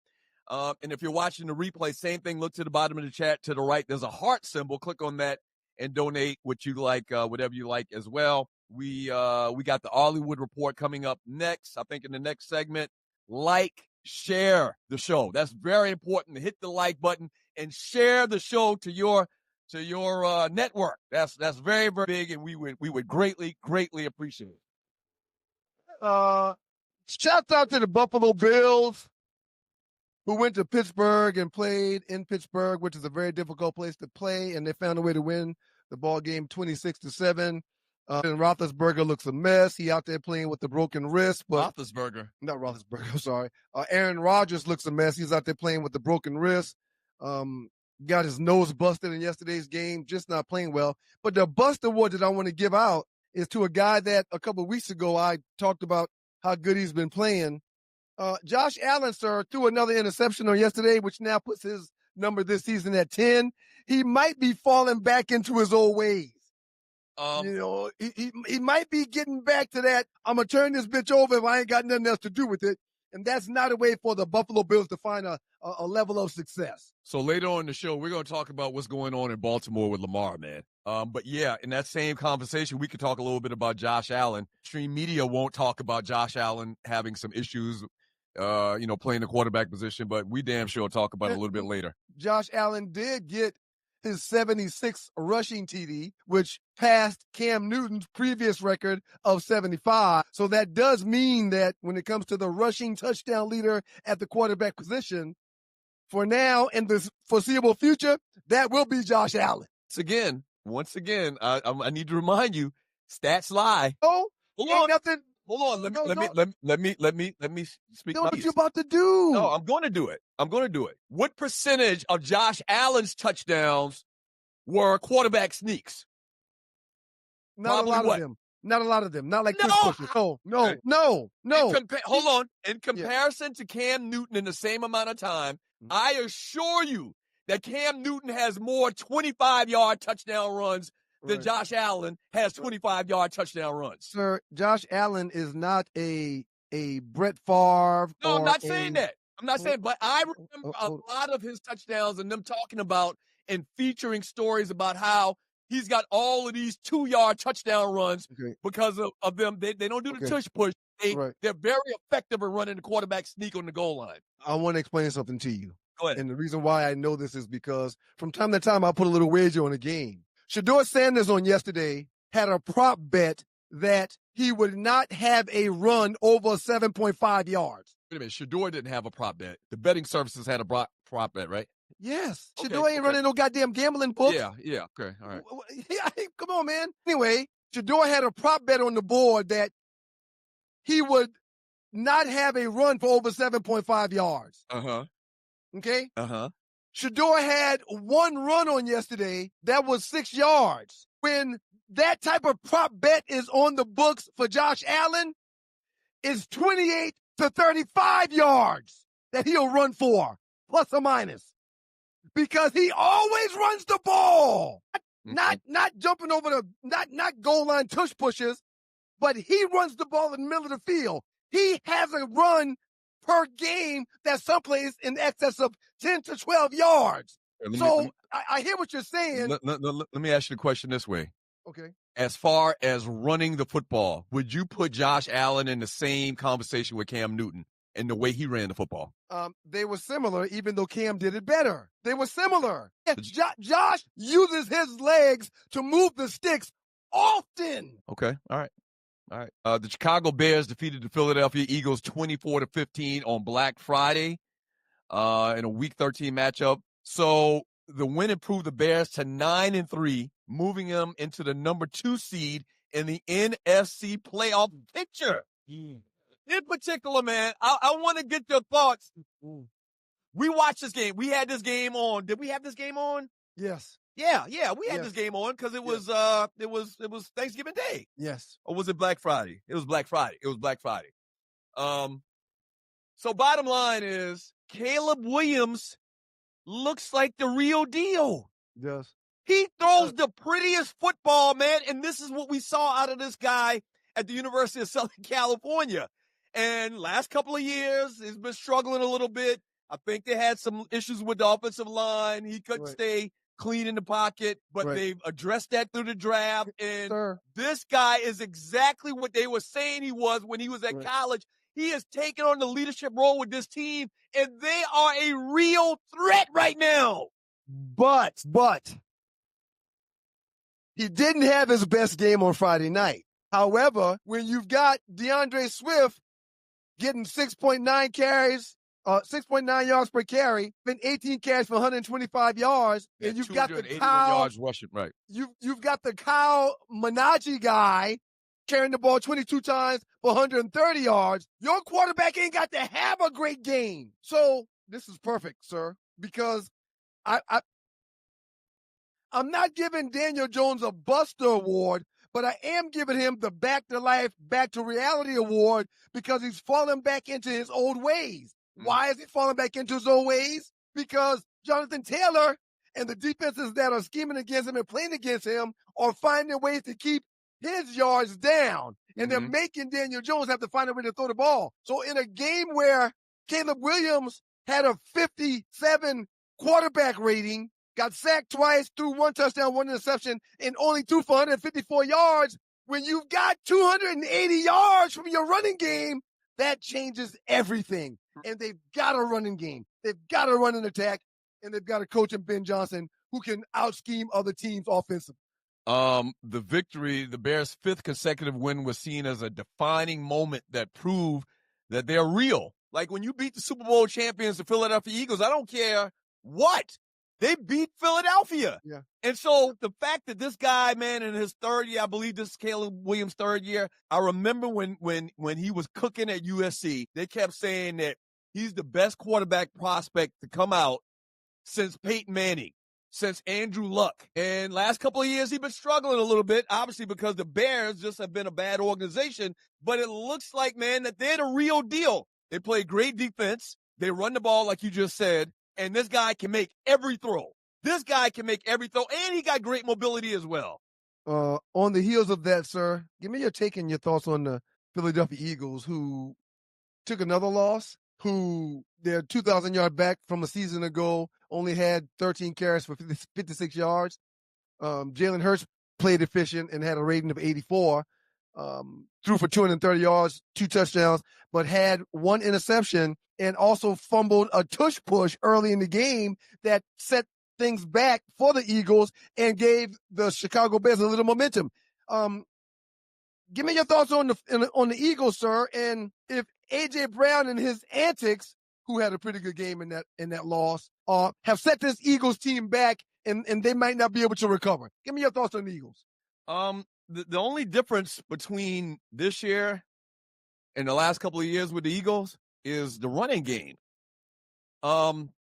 And if you're watching the replay, same thing. Look to the bottom of the chat to the right. There's a heart symbol. Click on that and donate what you like, whatever you like as well. We got the Hollywood Report coming up next. I think in the next segment, share the show. That's very important to hit the like button and share the show to your network. That's very, very big, and we would greatly appreciate it. Shouts out to the Buffalo Bills, who went to Pittsburgh and played in Pittsburgh, which is a very difficult place to play, and they found a way to win the ball game 26-7. And Roethlisberger looks a mess. He out there playing with the broken wrist. But not Roethlisberger, I'm sorry. Aaron Rodgers looks a mess. He's out there playing with the broken wrist. Got his nose busted in yesterday's game, just not playing well. But the bust award that I want to give out is to a guy that a couple of weeks ago I talked about how good he's been playing. Josh Allen, sir, threw another interception on yesterday, which now puts his number this season at 10. He might be falling back into his old ways. He might be getting back to that. I'm going to turn this bitch over if I ain't got nothing else to do with it. And that's not a way for the Buffalo Bills to find a level of success. So later on in the show, we're going to talk about what's going on in Baltimore with Lamar, man. But yeah, in that same conversation, we could talk a little bit about Josh Allen. Stream media won't talk about Josh Allen having some issues, playing the quarterback position, but we damn sure talk about it a little bit later. Josh Allen did get his 76th rushing TD, which passed Cam Newton's previous record of 75. So that does mean that when it comes to the rushing touchdown leader at the quarterback position, for now and the foreseeable future, that will be Josh Allen. Once again, I need to remind you, stats lie. Oh, hold on. Nothing. Hold on. Let me speak. Know what you're about to do. No, I'm going to do it. What percentage of Josh Allen's touchdowns were quarterback sneaks? Not a lot of them. Not like Chris Bush. No. Hold on. In comparison to Cam Newton in the same amount of time, I assure you that Cam Newton has more 25-yard touchdown runs than Josh Allen has 25-yard touchdown runs. Sir, Josh Allen is not a Brett Favre. No, I'm not saying that. I'm not saying, but I remember a lot of his touchdowns and them talking about and featuring stories about how he's got all of these 2-yard touchdown runs because of them. They don't do the tush push. They're very effective at running the quarterback sneak on the goal line. I want to explain something to you. Go ahead. And the reason why I know this is because from time to time I put a little wager on a game. Shador Sanders on yesterday had a prop bet that he would not have a run over 7.5 yards. Wait a minute. Shador didn't have a prop bet. The betting services had a prop bet, right? Yes. Shador ain't running no goddamn gambling book. Yeah. Okay. All right. Come on, man. Anyway, Shador had a prop bet on the board that he would not have a run for over 7.5 yards. Uh-huh. Okay? Uh-huh. Shador had one run on yesterday that was 6 yards. When that type of prop bet is on the books for Josh Allen, it's 28 to 35 yards that he'll run for, plus or minus. Because he always runs the ball. Not jumping over not goal line tush pushes, but he runs the ball in the middle of the field. He has a run per game that's someplace in excess of 10 to 12 yards. I hear what you're saying. Let me ask you the question this way. Okay. As far as running the football, would you put Josh Allen in the same conversation with Cam Newton and the way he ran the football? They were similar, even though Cam did it better. They were similar. Josh uses his legs to move the sticks often. Okay. All right. The Chicago Bears defeated the Philadelphia Eagles 24-15 on Black Friday in a Week 13 matchup. So the win improved the Bears to 9-3, moving them into the number 2 seed in the NFC playoff picture. In particular, man, I want to get your thoughts. We watched this game. We had this game on. Did we have this game on? Yes. Yeah, we had this game on because it was Thanksgiving Day. Yes. Or was it Black Friday? It was Black Friday. So bottom line is Caleb Williams looks like the real deal. Yes. He throws the prettiest football, man, and this is what we saw out of this guy at the University of Southern California. And last couple of years, he's been struggling a little bit. I think they had some issues with the offensive line. He couldn't stay clean in the pocket, but they've addressed that through the draft. And this guy is exactly what they were saying he was when he was at college. He has taken on the leadership role with this team, and they are a real threat right now. But he didn't have his best game on Friday night. However, when you've got DeAndre Swift getting 6.9 carries, 6.9 yards per carry, been 18 carries for 125 yards, and you've got the Kyle yards rushing, right? You've got the Kyle Manaji guy carrying the ball 22 times for 130 yards. Your quarterback ain't got to have a great game. So this is perfect, sir, because I'm not giving Daniel Jones a Buster Award, but I am giving him the Back to Life, Back to Reality Award because he's fallen back into his old ways. Why is he falling back into his old ways? Because Jonathan Taylor and the defenses that are scheming against him and playing against him are finding ways to keep his yards down. And they're making Daniel Jones have to find a way to throw the ball. So in a game where Caleb Williams had a 57 quarterback rating, got sacked twice, threw 1 touchdown, 1 interception, and only threw for 154 yards, when you've got 280 yards from your running game, that changes everything. And they've got a running game. They've got a running attack, and they've got a coach in Ben Johnson who can out-scheme other teams offensively. The victory, the Bears' 5th consecutive win, was seen as a defining moment that proved that they're real. Like when you beat the Super Bowl champions, the Philadelphia Eagles, I don't care what. They beat Philadelphia. Yeah. And so the fact that this guy, man, in his 3rd year, I believe this is Caleb Williams' 3rd year, I remember when he was cooking at USC, they kept saying that he's the best quarterback prospect to come out since Peyton Manning, since Andrew Luck. And last couple of years, he's been struggling a little bit, obviously because the Bears just have been a bad organization. But it looks like, man, that they're the real deal. They play great defense. They run the ball, like you just said. And this guy can make every throw. And he got great mobility as well. On the heels of that, sir, give me your take and your thoughts on the Philadelphia Eagles, who took another loss, who their 2,000-yard back from a season ago only had 13 carries for 56 yards. Jalen Hurts played efficient and had a rating of 84. Threw for 230 yards, 2 touchdowns, but had 1 interception and also fumbled a tush push early in the game that set things back for the Eagles and gave the Chicago Bears a little momentum. Give me your thoughts on the Eagles, sir, and if A.J. Brown and his antics, who had a pretty good game in that loss, have set this Eagles team back and they might not be able to recover. Give me your thoughts on the Eagles. The only difference between this year and the last couple of years with the Eagles is the running game.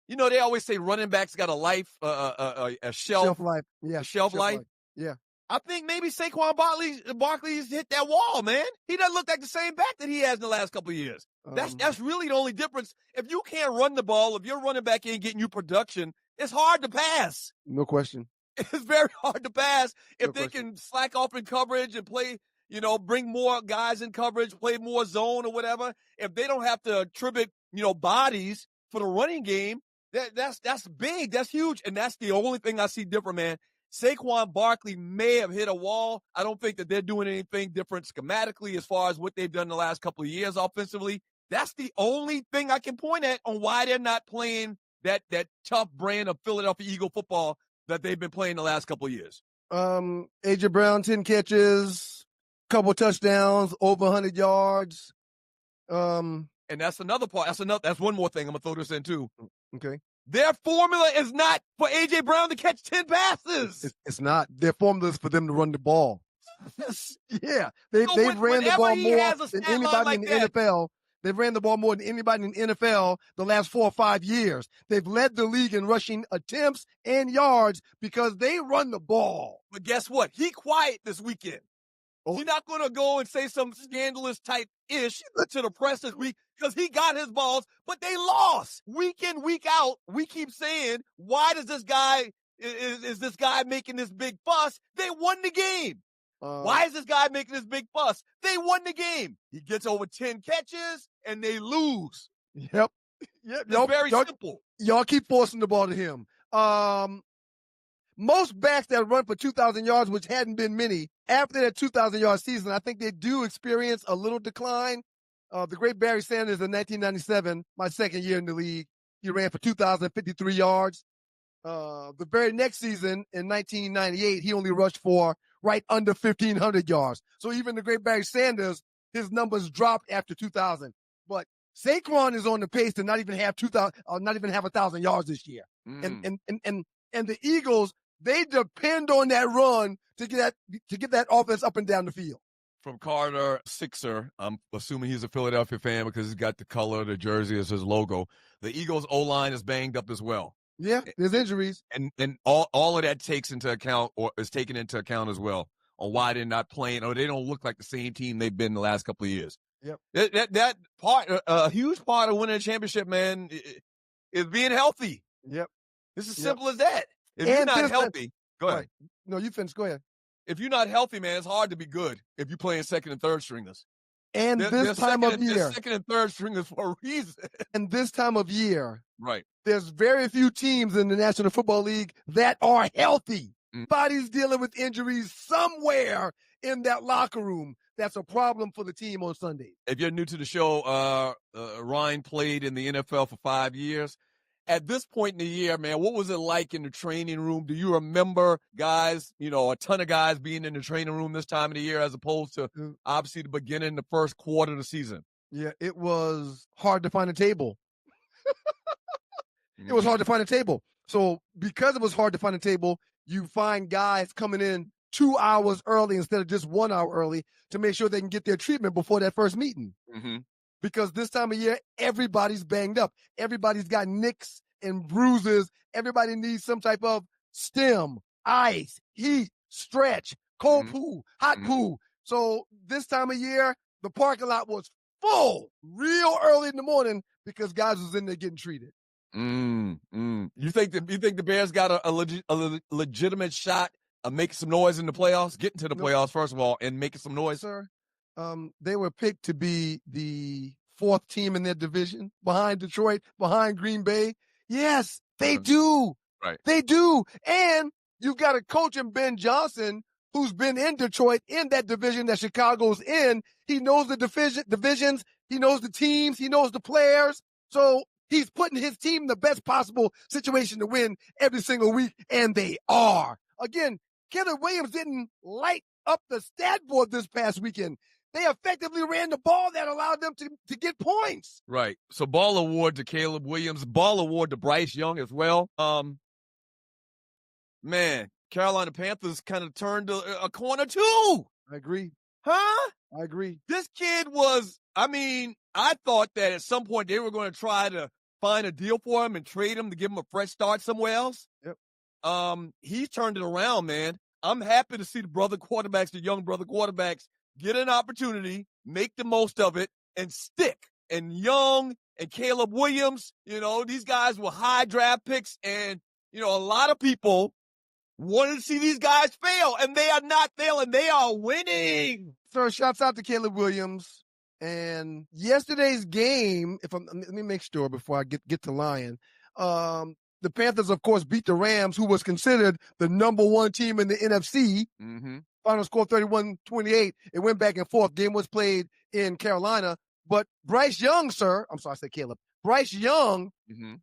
you know, they always say running backs got a life, a shelf life. Yeah. a shelf life. Yeah. I think maybe Saquon Barkley's hit that wall, man. He doesn't look like the same back that he has in the last couple of years. That's really the only difference. If you can't run the ball, if your running back ain't getting you production, it's hard to pass. No question. It's very hard to pass if they can slack off in coverage and play, you know, bring more guys in coverage, play more zone or whatever. If they don't have to attribute, you know, bodies for the running game, that's big. That's huge. And that's the only thing I see different, man. Saquon Barkley may have hit a wall. I don't think that they're doing anything different schematically as far as what they've done the last couple of years offensively. That's the only thing I can point at on why they're not playing that tough brand of Philadelphia Eagle football that they've been playing the last couple of years. A.J. Brown, 10 catches, couple touchdowns, over 100 yards. And that's another part. That's one more thing. I'm going to throw this in too. Okay. Their formula is not for A.J. Brown to catch 10 passes. It's not. Their formula is for them to run the ball. Yeah. They've ran the ball more than anybody in the NFL. They've ran the ball more than anybody in the NFL the last 4 or 5 years. They've led the league in rushing attempts and yards because they run the ball. But guess what? He quiet this weekend. He's not going to go and say some scandalous type ish to the press this week because he got his balls, but they lost week in, week out. We keep saying, why does this guy, is this guy making this big fuss? They won the game. Why is this guy making this big fuss? They won the game. He gets over 10 catches and they lose. Yep. It's very simple. Y'all keep forcing the ball to him. Most backs that run for 2,000 yards, which hadn't been many, after that 2,000-yard season, I think they do experience a little decline. The great Barry Sanders in 1997, my second year in the league, he ran for 2,053 yards. The very next season, in 1998, he only rushed for right under 1,500 yards. So even the great Barry Sanders, his numbers dropped after 2,000. But Saquon is on the pace to not even have 2,000, not even have 1,000 yards this year. And the Eagles, they depend on that run to get that offense up and down the field. From Carter Sixer, I'm assuming he's a Philadelphia fan because he's got the color of the jersey as his logo. The Eagles' O-line is banged up as well. Yeah, there's injuries. And all of that takes into account or is taken into account as well on why they're not playing or they don't look like the same team they've been the last couple of years. Yep. That part, a huge part of winning a championship, man, is being healthy. Yep. It's as simple as that. If you're not healthy, go ahead. No, you finish. Go ahead. If you're not healthy, man, it's hard to be good if you're playing second and third stringers. And this time of year. Second and third stringers for a reason. And this time of year. Right. There's very few teams in the National Football League that are healthy. Everybody's dealing with injuries somewhere in that locker room. That's a problem for the team on Sunday. If you're new to the show, Ryan played in the NFL for 5 years. At this point in the year, man, what was it like in the training room? Do you remember guys, you know, a ton of guys being in the training room this time of the year as opposed to obviously the beginning, the first quarter of the season? Yeah, it was hard to find a table. It was hard to find a table. So because it was hard to find a table, you find guys coming in 2 hours early instead of just 1 hour early to make sure they can get their treatment before that first meeting. Because this time of year, everybody's banged up. Everybody's got nicks and bruises. Everybody needs some type of stem, ice, heat, stretch, cold pool, hot pool. So this time of year, the parking lot was full real early in the morning because guys was in there getting treated. You think the Bears got a legitimate shot of making some noise in the playoffs, getting to the playoffs first of all, and making some noise? Sir, they were picked to be the fourth team in their division, behind Detroit, behind Green Bay. Yes, they do. Right. They do. And you've got a coach in Ben Johnson who's been in Detroit in that division that Chicago's in. He knows the divisions. He knows the teams. He knows the players. So he's putting his team in the best possible situation to win every single week, and they are. Again, Caleb Williams didn't light up the stat board this past weekend. They effectively ran the ball that allowed them to get points. Right. So ball award to Caleb Williams, ball award to Bryce Young as well. Man, Carolina Panthers kind of turned a corner too. I agree. Huh? I agree. This kid was, I thought that at some point they were going to try to find a deal for him and trade him to give him a fresh start somewhere else. Yep. He's turned it around, man. I'm happy to see the young brother quarterbacks get an opportunity, make the most of it, and stick. And Young and Caleb Williams, these guys were high draft picks, and, a lot of people wanted to see these guys fail, and they are not failing. They are winning. So shouts out to Caleb Williams. And yesterday's game, let me make sure before I get to Lion. The Panthers, of course, beat the Rams, who was considered the number one team in the NFC. Mm-hmm. Final score 31-28. It went back and forth. Game was played in Carolina. But Bryce Young, sir, I'm sorry, I said Caleb. Bryce Young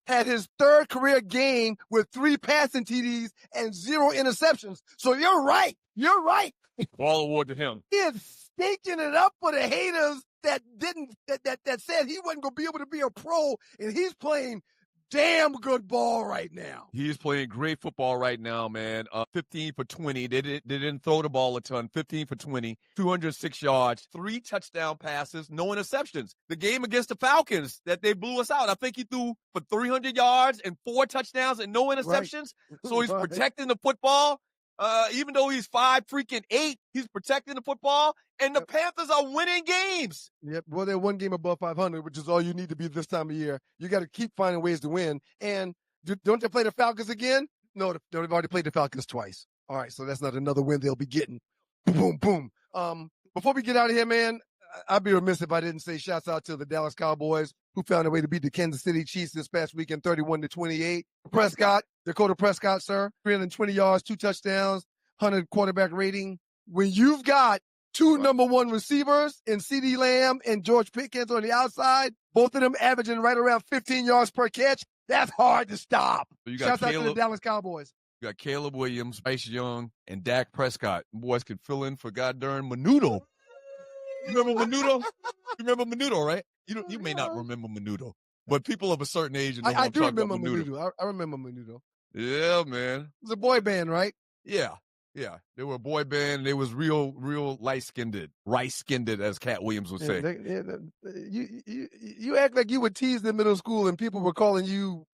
had his third career game with 3 passing TDs and 0 interceptions. So you're right. You're right. All award to him. He is staking it up for the haters that said he wasn't going to be able to be a pro, and he's playing damn good ball right now. He's playing great football right now, man. 15 for 20. They didn't throw the ball a ton. 15 for 20, 206 yards, 3 touchdown passes, no interceptions. The game against the Falcons that they blew us out, I think he threw for 300 yards and 4 touchdowns and no interceptions. Right. So he's protecting the football. Even though he's 5'8", he's protecting the football, and the Panthers are winning games. Yep. Well, they're one game above 500, which is all you need to be this time of year. You got to keep finding ways to win. And don't they play the Falcons again? No, they've already played the Falcons twice. All right, so that's not another win they'll be getting. Boom, boom. Before we get out of here, man, I'd be remiss if I didn't say shouts out to the Dallas Cowboys, who found a way to beat the Kansas City Chiefs this past weekend, 31-28. Dakota Prescott, sir, 320 yards, 2 touchdowns, 100 quarterback rating. When you've got 2 number 1 receivers in CeeDee Lamb and George Pickens on the outside, both of them averaging right around 15 yards per catch, that's hard to stop. So Shouts out to the Dallas Cowboys. You got Caleb Williams, Bryce Young, and Dak Prescott. Boys can fill in for goddamn Menudo. You remember Menudo? You remember Menudo, right? You may not remember Menudo, but people of a certain age know I do remember Menudo. I remember Menudo. Yeah, man. It was a boy band, right? Yeah. They were a boy band. They was real light-skinned, rice-skinned, as Cat Williams would say. You act like you were teased in middle school and people were calling you,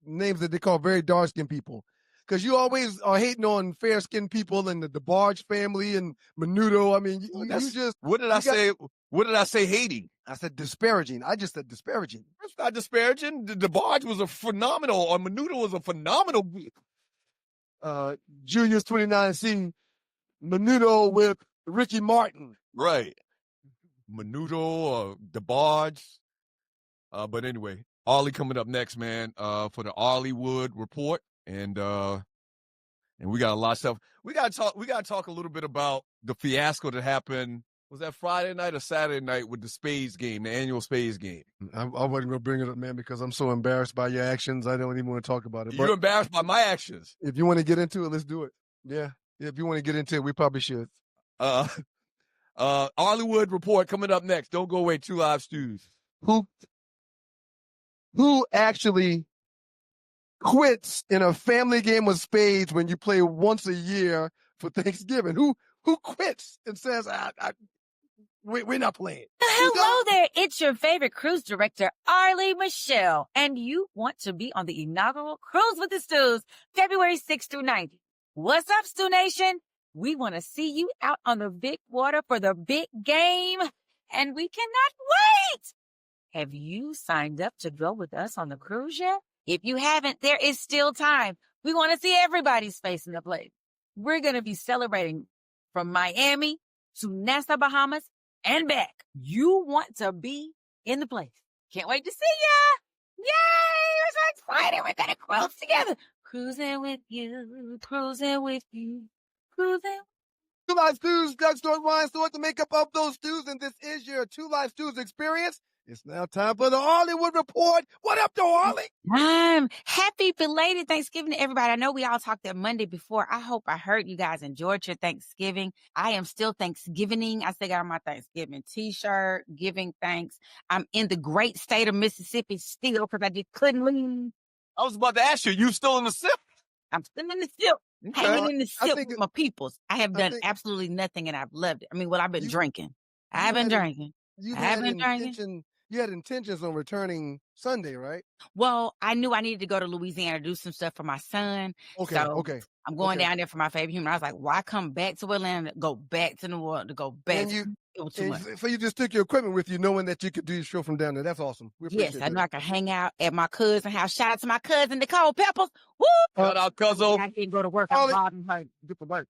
names that they call very dark-skinned people. Because you always are hating on fair-skinned people and the DeBarge family and Menudo. I mean, you just... What did I say? What did I say hating? I said disparaging. I just said disparaging. It's not disparaging. The DeBarge was a phenomenal, or Menudo was a phenomenal... Junior's 29C, Menudo with Ricky Martin. Right. Menudo or DeBarge. But anyway, Arlie coming up next, man, for the Arleywood Report. And we got a lot of stuff. We gotta talk a little bit about the fiasco that happened. Was that Friday night or Saturday night with the spades game, the annual spades game? I wasn't gonna bring it up, man, because I'm so embarrassed by your actions. I don't even want to talk about it. You're embarrassed by my actions. If you want to get into it, let's do it. Yeah. If you want to get into it, we probably should. Arleywood Report coming up next. Don't go away. 2 Live Stews. Who actually quits in a family game of spades when you play once a year for Thanksgiving? Who quits and says, we're not playing? Hello there. It's your favorite cruise director, Arlie Michelle, and you want to be on the inaugural Cruise with the Stews, February 6th through 9th. What's up, Stew Nation? We want to see you out on the big water for the big game, and we cannot wait. Have you signed up to go with us on the cruise yet? If you haven't, there is still time. We want to see everybody's face in the place. We're going to be celebrating from Miami to Nassau, Bahamas, and back. You want to be in the place. Can't wait to see ya. Yay! We're so excited. We're going to cruise together. Cruising with you, cruising with you, cruising. 2 Live Stews, Doug Stewart Wine Store, the makeup of those stews, and this is your 2 Live Stews experience. It's now time for the Arleywood Report. What up, though, Arlie? Happy belated Thanksgiving to everybody. I know we all talked that Monday before. I hope I heard you guys enjoyed your Thanksgiving. I am still Thanksgiving. I still got on my Thanksgiving t-shirt, giving thanks. I'm in the great state of Mississippi still because I just couldn't leave. I was about to ask you still in the SIP? I'm still in the SIP. Okay. Hanging in the SIP with my peoples. I have done absolutely nothing and I've loved it. I mean, I've been drinking. I've been drinking. You had an you had intentions on returning Sunday, right? Well, I knew I needed to go to Louisiana to do some stuff for my son. Okay, So okay. I'm going Okay. down there for my favorite human. I was like, why come back to Atlanta, go back to New Orleans, to go back? And It was too much. so you just took your equipment with you, knowing that you could do your show from down there. That's awesome. We Yes, appreciate I know that. I could hang out at my cousin's house. Shout out to my cousin, Nicole Peppers. Woo! Shout out, Cuzzo. I didn't go to work. Ollie- I'm bobbing her. Get to work.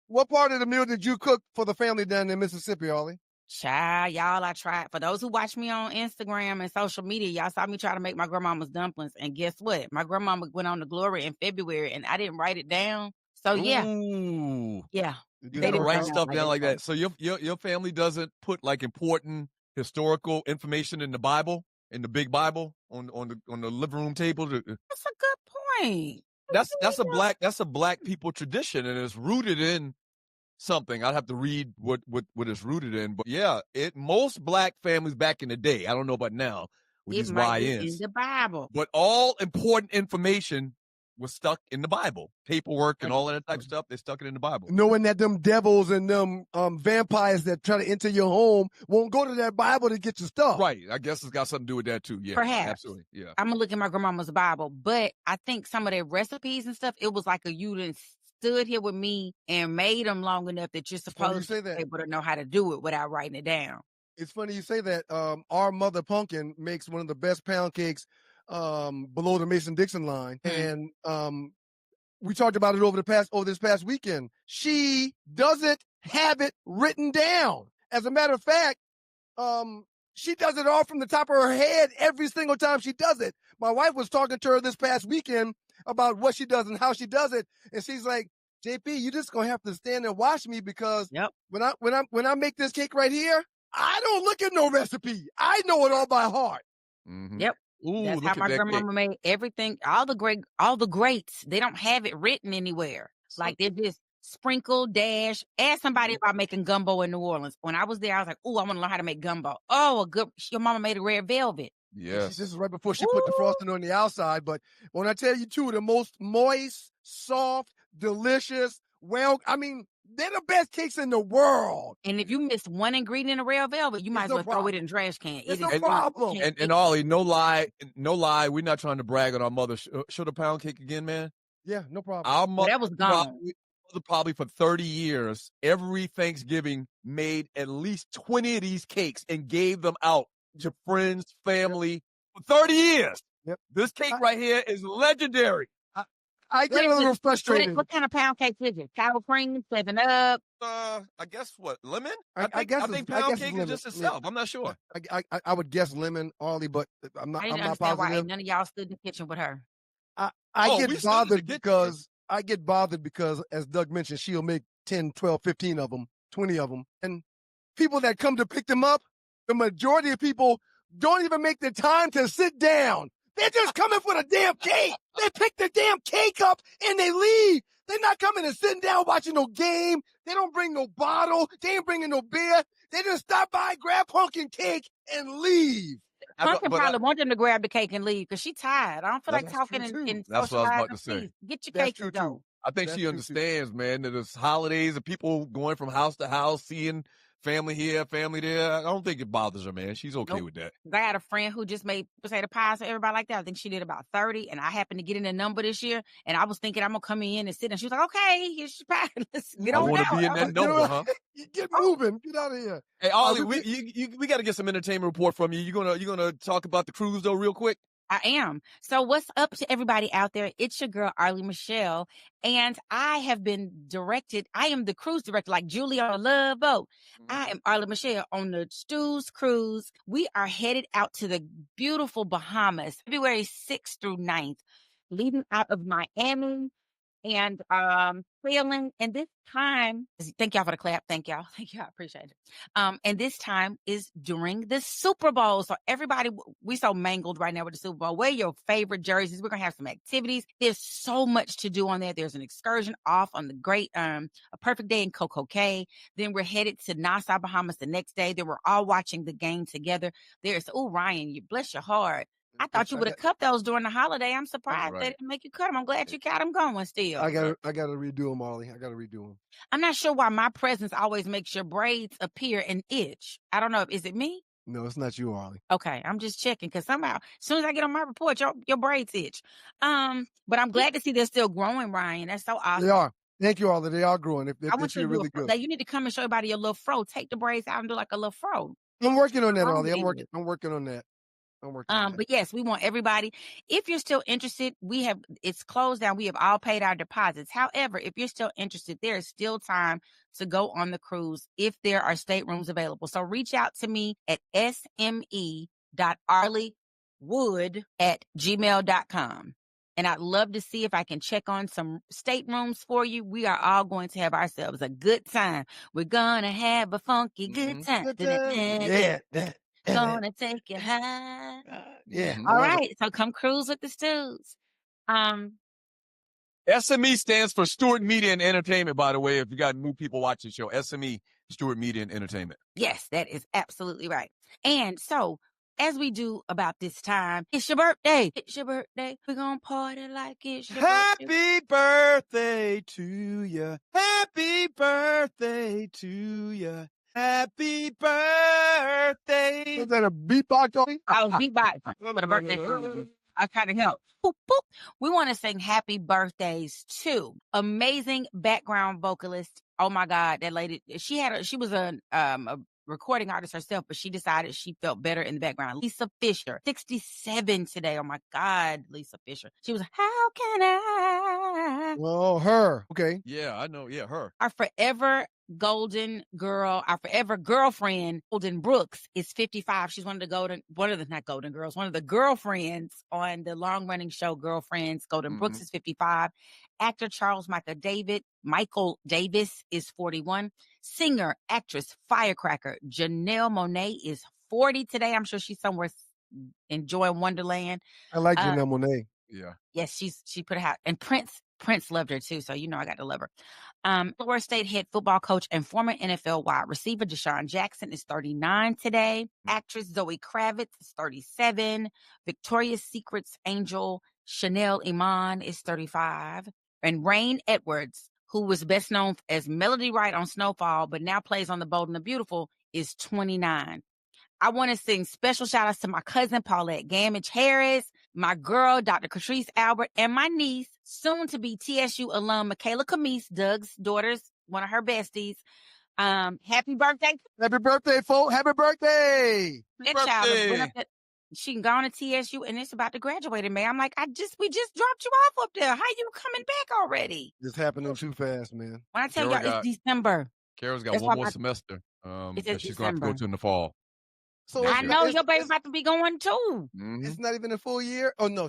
What part of the meal did you cook for the family down in Mississippi, Ollie? Child, y'all, I tried. For those who watch me on Instagram and social media, y'all saw me try to make my grandmama's dumplings. And guess what? My grandmama went on to glory in February, and I didn't write it down. So, yeah. Ooh. Yeah. You They gotta didn't write turn out stuff like down they like that. supposed So your family doesn't put like important historical information in the Bible, in the big Bible, on the living room table. That's a good point. That's a black people tradition, and it's rooted in something. I'd have to read what it's rooted in. But yeah, most black families back in the day, I don't know about now with It these might be in YNs, the Bible. but all important information was stuck in the Bible. Paperwork and all of that type of stuff, they stuck it in the Bible. Knowing that them devils and them vampires that try to enter your home won't go to that Bible to get your stuff. Right. I guess it's got something to do with that too. Yeah. Perhaps. Absolutely. Yeah. I'm going to look at my grandmama's Bible. But I think some of their recipes and stuff, it was like you done stood here with me and made them long enough that you're supposed to be able to know how to do it without writing it down. It's funny you say that. Our mother Pumpkin makes one of the best pound cakes below the Mason-Dixon line. And we talked about it over this past weekend. She doesn't have it written down. As a matter of fact, she does it all from the top of her head every single time she does it. My wife was talking to her this past weekend about what she does and how she does it. And she's like, JP, you just gonna have to stand and watch me because when I make this cake right here, I don't look at no recipe. I know it all by heart. Mm-hmm. Yep. Ooh, that's how my grandmama made everything. All the greats, they don't have it written anywhere. Like they're just sprinkle, dash. Ask somebody about making gumbo in New Orleans. When I was there, I was like, "Oh, I want to learn how to make gumbo." Oh, your mama made a red velvet. Yes. This is right before she put the frosting on the outside. But when I tell you the most moist, soft, delicious, they're the best cakes in the world. And if you miss one ingredient in red velvet, you might as well throw it in the trash can. It's no problem. And Ollie, no lie, we're not trying to brag on our mother. Show the pound cake again, man. Yeah, no problem. Our mother, that was gone. Probably for 30 years, every Thanksgiving made at least 20 of these cakes and gave them out to friends, family for 30 years. Yep. This cake right here is legendary. I get a little frustrated. What kind of pound cake is it? Sour cream, 7-Up? I guess what? Lemon? I think pound cake is just itself. I'm not sure. I would guess lemon, Ollie, but I'm not positive. Why none of y'all stood in the kitchen with her. I get bothered because, as Doug mentioned, she'll make 10, 12, 15 of them, 20 of them. And people that come to pick them up, the majority of people don't even make the time to sit down. They're just coming for the damn cake. They pick the damn cake up and they leave. They're not coming and sitting down watching no game. They don't bring no bottle. They ain't bringing no beer. They just stop by, grab pumpkin cake, and leave. Pumpkin probably want them to grab the cake and leave because she's tired. I don't feel like talking and that's what I was about to say. Get your cake and go. I think she understands, man, that it's holidays and people going from house to house, seeing family here, family there. I don't think it bothers her, man. She's okay with that. I had a friend who just made potato pies for everybody like that. I think she did about 30, and I happened to get in the number this year, and I was thinking I'm going to come in and sit, and she was like, okay, here's your pie. Let's get on want to be in that number, huh? Get moving. Get out of here. Hey, Ollie, we got to get some entertainment report from you. You gonna talk about the cruise, though, real quick? I am. So what's up to everybody out there? It's your girl, Arlie Michelle, and I have been directed. I am the cruise director, like Julie on a Love Boat. I am Arlie Michelle on the Stu's Cruise. We are headed out to the beautiful Bahamas, February 6th through 9th, leaving out of Miami and sailing. And this time, thank y'all for the clap. Thank y'all. I appreciate it. And this time is during the Super Bowl. So everybody, we so mangled right now with the Super Bowl. Wear your favorite jerseys. We're going to have some activities. There's so much to do on there. There's an excursion off on the great, A Perfect Day in Coco Cay. Then we're headed to Nassau, Bahamas the next day. Then we're all watching the game together. Ryan, you bless your heart. I thought you would have cut those during the holiday. I'm surprised they didn't make you cut them. I'm glad you got them going still. I got to redo them, Molly. I got to redo them. I'm not sure why my presence always makes your braids appear and itch. I don't know. Is it me? No, it's not you, Arlie. Okay, I'm just checking because somehow, as soon as I get on my report, your braids itch. But I'm glad to see they're still growing, Ryan. That's so awesome. They are. Thank you, Arlie. They are growing. They I want you feel to do really good. like, you need to come and show everybody your little fro. Take the braids out and do like a little fro. I'm working on that, How Arlie. I'm long working on that. I'm working on that. But yes, we want everybody. If you're still interested, it's closed down. We have all paid our deposits. However, if you're still interested, there is still time to go on the cruise if there are staterooms available. So reach out to me at sme.arleywood@gmail.com. And I'd love to see if I can check on some staterooms for you. We are all going to have ourselves a good time. We're going to have a funky good time. Good time. Yeah. Gonna take you high. Yeah. All right. So come cruise with the Stews. SME stands for Stewart Media and Entertainment, by the way, if you got new people watching the show. SME, Stewart Media and Entertainment. Yes, that is absolutely right. And so, as we do about this time, it's your birthday. It's your birthday. We're gonna party like it's your birthday. Happy birthday to you. Happy birthday to you. Happy birthday. Was that a beatbox, Arlie? I was beatbox for the birthday. I kind of helped. Boop, boop. We want to sing happy birthdays to amazing background vocalist. Oh my God, that lady! She was a recording artist herself, but she decided she felt better in the background. Lisa Fisher, 67 today. Oh my God, Lisa Fisher. She was, how can I? Well, her. Okay. Yeah, I know. Yeah, her. Our forever golden girl, our forever girlfriend, Golden Brooks, is 55. She's one of the girlfriends on the long-running show Girlfriends. Golden Brooks is 55. Actor Charles Michael Davis is 41. Singer, actress, firecracker, Janelle Monáe is 40 today. I'm sure she's somewhere enjoying Wonderland. I like Janelle Monáe. Yeah. Yes, she put it out. And Prince loved her too, so you know I got to love her. Florida State head football coach and former NFL wide receiver Deshaun Jackson is 39 today. Actress Zoe Kravitz is 37. Victoria's Secret's angel Chanel Iman is 35. And Rain Edwards, who was best known as Melody Wright on Snowfall, but now plays on The Bold and the Beautiful, is 29. I want to sing special shout outs to my cousin Paulette Gamage Harris, my girl Dr. Catrice Albert, and my niece, soon to be TSU alum Michaela Camise, Doug's daughter's one of her besties. Happy birthday! Happy birthday, folks! Happy birthday! She can go on to TSU and it's about to graduate in May. I'm like, we just dropped you off up there. How you coming back already? It's happening too fast, man. When I tell y'all, it's December. Carol's got one more semester that she's going to go to in the fall. So I know your baby about to be going too. It's not even a full year. Oh no!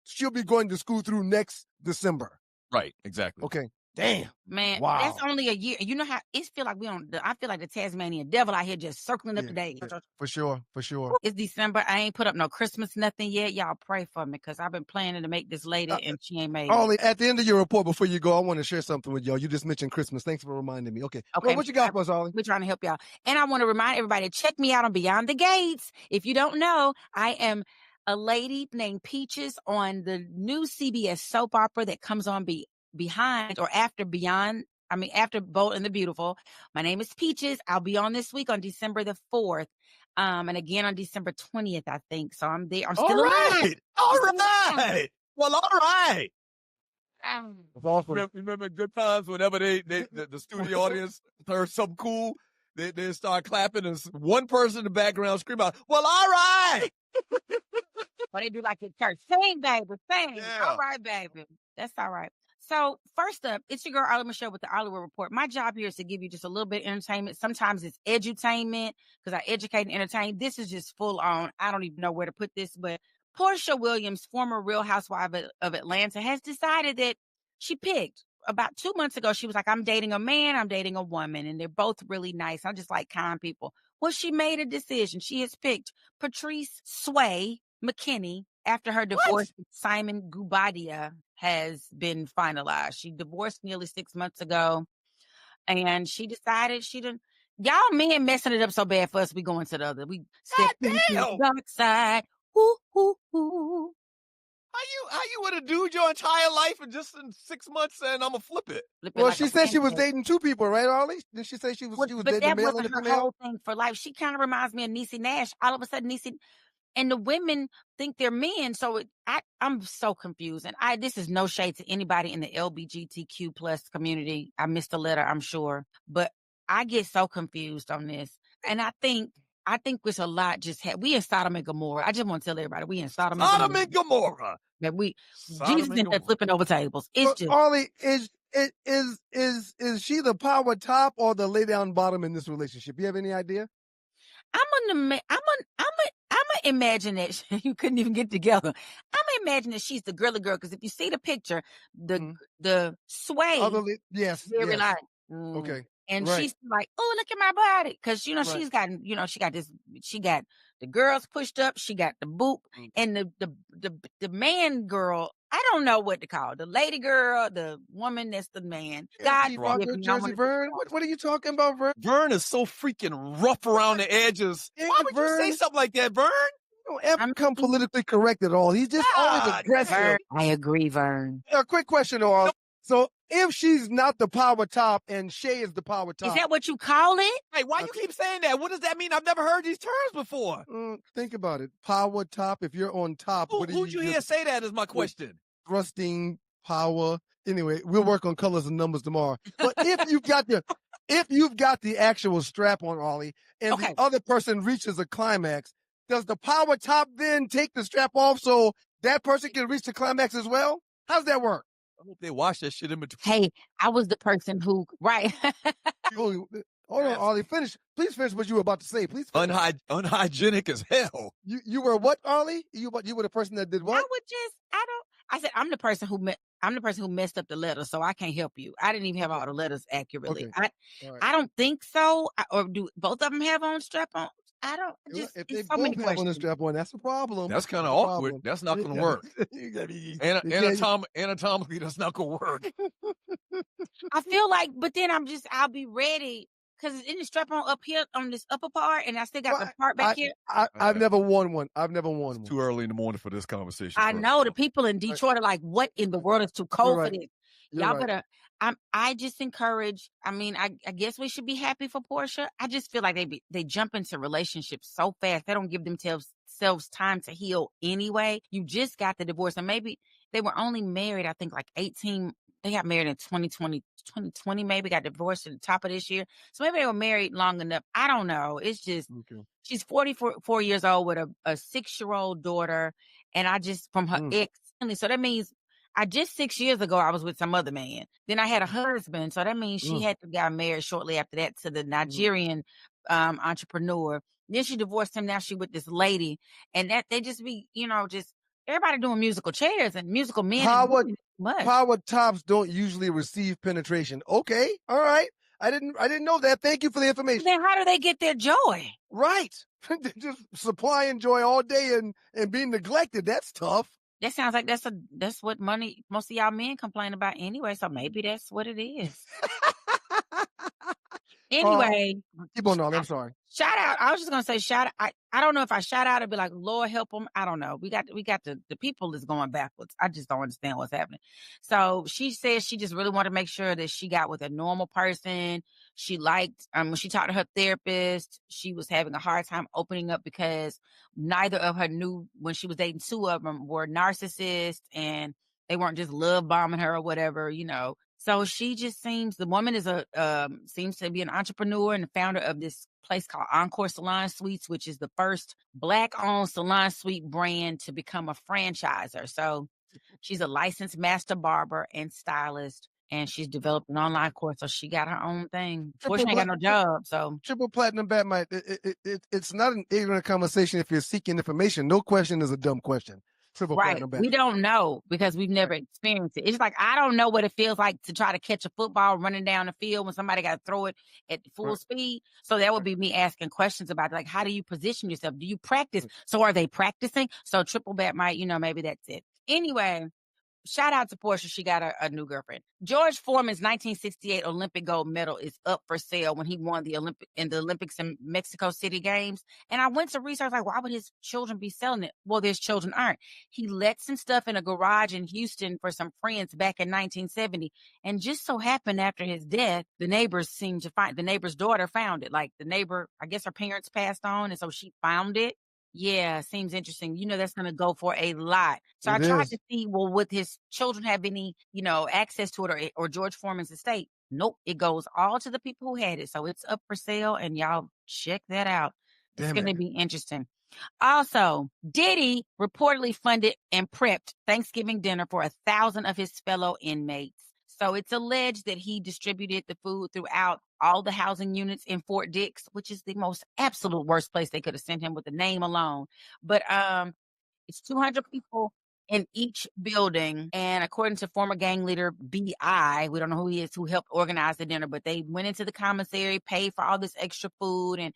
She'll be going to school through next December. Right. Exactly. Okay. Damn. Man, wow. That's only a year. You know how it feel like I feel like the Tasmanian devil out here just circling up the days. For sure. It's December. I ain't put up no Christmas nothing yet. Y'all pray for me because I've been planning to make this lady and she ain't made it. At the end of your report, before you go, I want to share something with y'all. You just mentioned Christmas. Thanks for reminding me. Okay. Well, what you got for us, Ollie? We're trying to help y'all. And I want to remind everybody, check me out on Beyond the Gates. If you don't know, I am a lady named Peaches on the new CBS soap opera that comes on after Bold and the Beautiful. My name is Peaches. I'll be on this week on December the 4th. And again on December 20th, I think. So I'm there. I'm still All right. Well, all right. Remember good times whenever the studio audience heard something cool, they start clapping and one person in the background scream out, well, all right. Well, they do like in church. Sing, baby, sing. Yeah. All right, baby. That's all right. So first up, it's your girl, Arlie Michelle with the Arleywood Report. My job here is to give you just a little bit of entertainment. Sometimes it's edutainment because I educate and entertain. This is just full on. I don't even know where to put this, but Portia Williams, former Real Housewife of Atlanta, has decided that she picked. About 2 months ago, she was like, I'm dating a man, I'm dating a woman, and they're both really nice. I just like kind people. Well, she made a decision. She has picked Patrice Sway McKinney after her divorce with Simon Guobadia has been finalized. She divorced nearly 6 months ago, and she decided y'all men messing it up so bad for us, we going to the other. We step into the dark side. Ooh, ooh, ooh. How you would have dude your entire life and just in 6 months saying I'm gonna flip it? Well, she said she was dating two people, right, Arlie? Did she say she was But dating that the male wasn't and the her female? whole thing for life. She kind of reminds me of Niecy Nash. All of a sudden, Niecy and the women think they're men. So I'm so confused. And this is no shade to anybody in the LGBTQ plus community. I missed a letter, I'm sure, but I get so confused on this. And I think it's a lot we in Sodom and Gomorrah. I just want to tell everybody we in Sodom and Gomorrah. That Jesus in there flipping over tables. It's just Arlie, is she the power top or the lay down bottom in this relationship? You have any idea? I'm gonna imagine that you couldn't even get together. I'm gonna imagine that she's the girly girl because if you see the picture, the sway, yes, very light. Okay. And Right. she's like, "Oh, look at my body," because Right. she's gotten, she got this. She got the girls pushed up. She got the boop, and the man girl. I don't know what to call it. The lady girl, the woman that's the man. God, Jersey Vern. What are you talking about, Vern? Vern is so freaking rough around the edges. Why would you say something like that, Vern? Don't ever come politically correct at all. He's just always aggressive. Vern, I agree, Vern. A quick question, though, Arlie. So if she's not the power top and Shay is the power top. Is that what you call it? Hey, why you keep saying that? What does that mean? I've never heard these terms before. Think about it. Power top, if you're on top. Who'd you hear say that is my question. Thrusting, power. Anyway, we'll work on colors and numbers tomorrow. But if you've got the actual strap on, Ollie, and the other person reaches a climax, does the power top then take the strap off so that person can reach the climax as well? How's that work? I hope they wash that shit in between. Hey, I was the person who, right. Hold on, Ollie. Please finish what you were about to say. Please finish. Unhygienic as hell. You were what, Ollie? You were the person that did what? I said I'm the person who messed up the letter, so I can't help you. I didn't even have all the letters accurately. Okay. I don't think so. Or do both of them have on strap on? I don't. Just if they so many both have on the questions. strap on, that's a problem. That's kind of awkward. That's not going to work. Anatomically, that's not going to work. I feel like, but then I'll be ready because it's in the strap on up here on this upper part, and I still got the part back here. I've never worn one. It's too early in the morning for this conversation. I know the people in Detroit are like, "What in the world is too cold for this?" Y'all better. I just encourage. I mean, I guess we should be happy for Portia. I just feel like they jump into relationships so fast. They don't give themselves time to heal anyway. You just got the divorce, and maybe they were only married, I think, like 18. They got married in 2020 maybe, got divorced at the top of this year. So maybe they were married long enough. I don't know. It's just, she's 44 years old with a 6-year-old daughter. And I just, from her ex. So that means 6 years ago, I was with some other man. Then I had a husband. So that means she had to get married shortly after that to the Nigerian entrepreneur. Then she divorced him. Now she with this lady. And that they just be, just everybody doing musical chairs and musical men. Power tops don't usually receive penetration. Okay. All right. I didn't know that. Thank you for the information. Then how do they get their joy? Right. Just supplying joy all day and being neglected. That's tough. That sounds like that's what most of y'all men complain about anyway. So maybe that's what it is. Anyway, keep on, I'm sorry. Shout out. I was just gonna say shout out. I don't know if I shout out and be like, Lord help them. I don't know. We got the people is going backwards. I just don't understand what's happening. So she says she just really wanted to make sure that she got with a normal person. She liked when she talked to her therapist, she was having a hard time opening up because neither of her knew when she was dating two of them were narcissists and they weren't just love bombing her or whatever, So she just seems the woman is seems to be an entrepreneur and the founder of this place called Encore Salon Suites, which is the first Black-owned salon suite brand to become a franchisor. So she's a licensed master barber and stylist, and she's developed an online course. So she got her own thing. Fortunately, ain't got no job. So Triple Platinum Batmite, it's not an ignorant conversation if you're seeking information. No question is a dumb question. Right. We don't know because we've never experienced it. It's like, I don't know what it feels like to try to catch a football running down the field when somebody got to throw it at full speed. So that would be me asking questions about like, how do you position yourself? Do you practice? So are they practicing? So Triple Bat might, maybe that's it. Anyway, shout out to Portia. She got a new girlfriend. George Foreman's 1968 Olympic gold medal is up for sale when he won the Olympics in Mexico City Games. And I went to research, like, why would his children be selling it? Well, his children aren't. He let some stuff in a garage in Houston for some friends back in 1970. And just so happened after his death, the neighbor's daughter found it. Like the neighbor, I guess her parents passed on. And so she found it. Yeah, seems interesting. That's going to go for a lot. So I tried to see, well, would his children have any, access to it or George Foreman's estate? Nope. It goes all to the people who had it. So it's up for sale and y'all check that out. It's going to be interesting. Also, Diddy reportedly funded and prepped Thanksgiving dinner for 1,000 of his fellow inmates. So it's alleged that he distributed the food throughout all the housing units in Fort Dix, which is the most absolute worst place they could have sent him with the name alone. But it's 200 people in each building. And according to former gang leader B.I., we don't know who he is, who helped organize the dinner, but they went into the commissary, paid for all this extra food. And,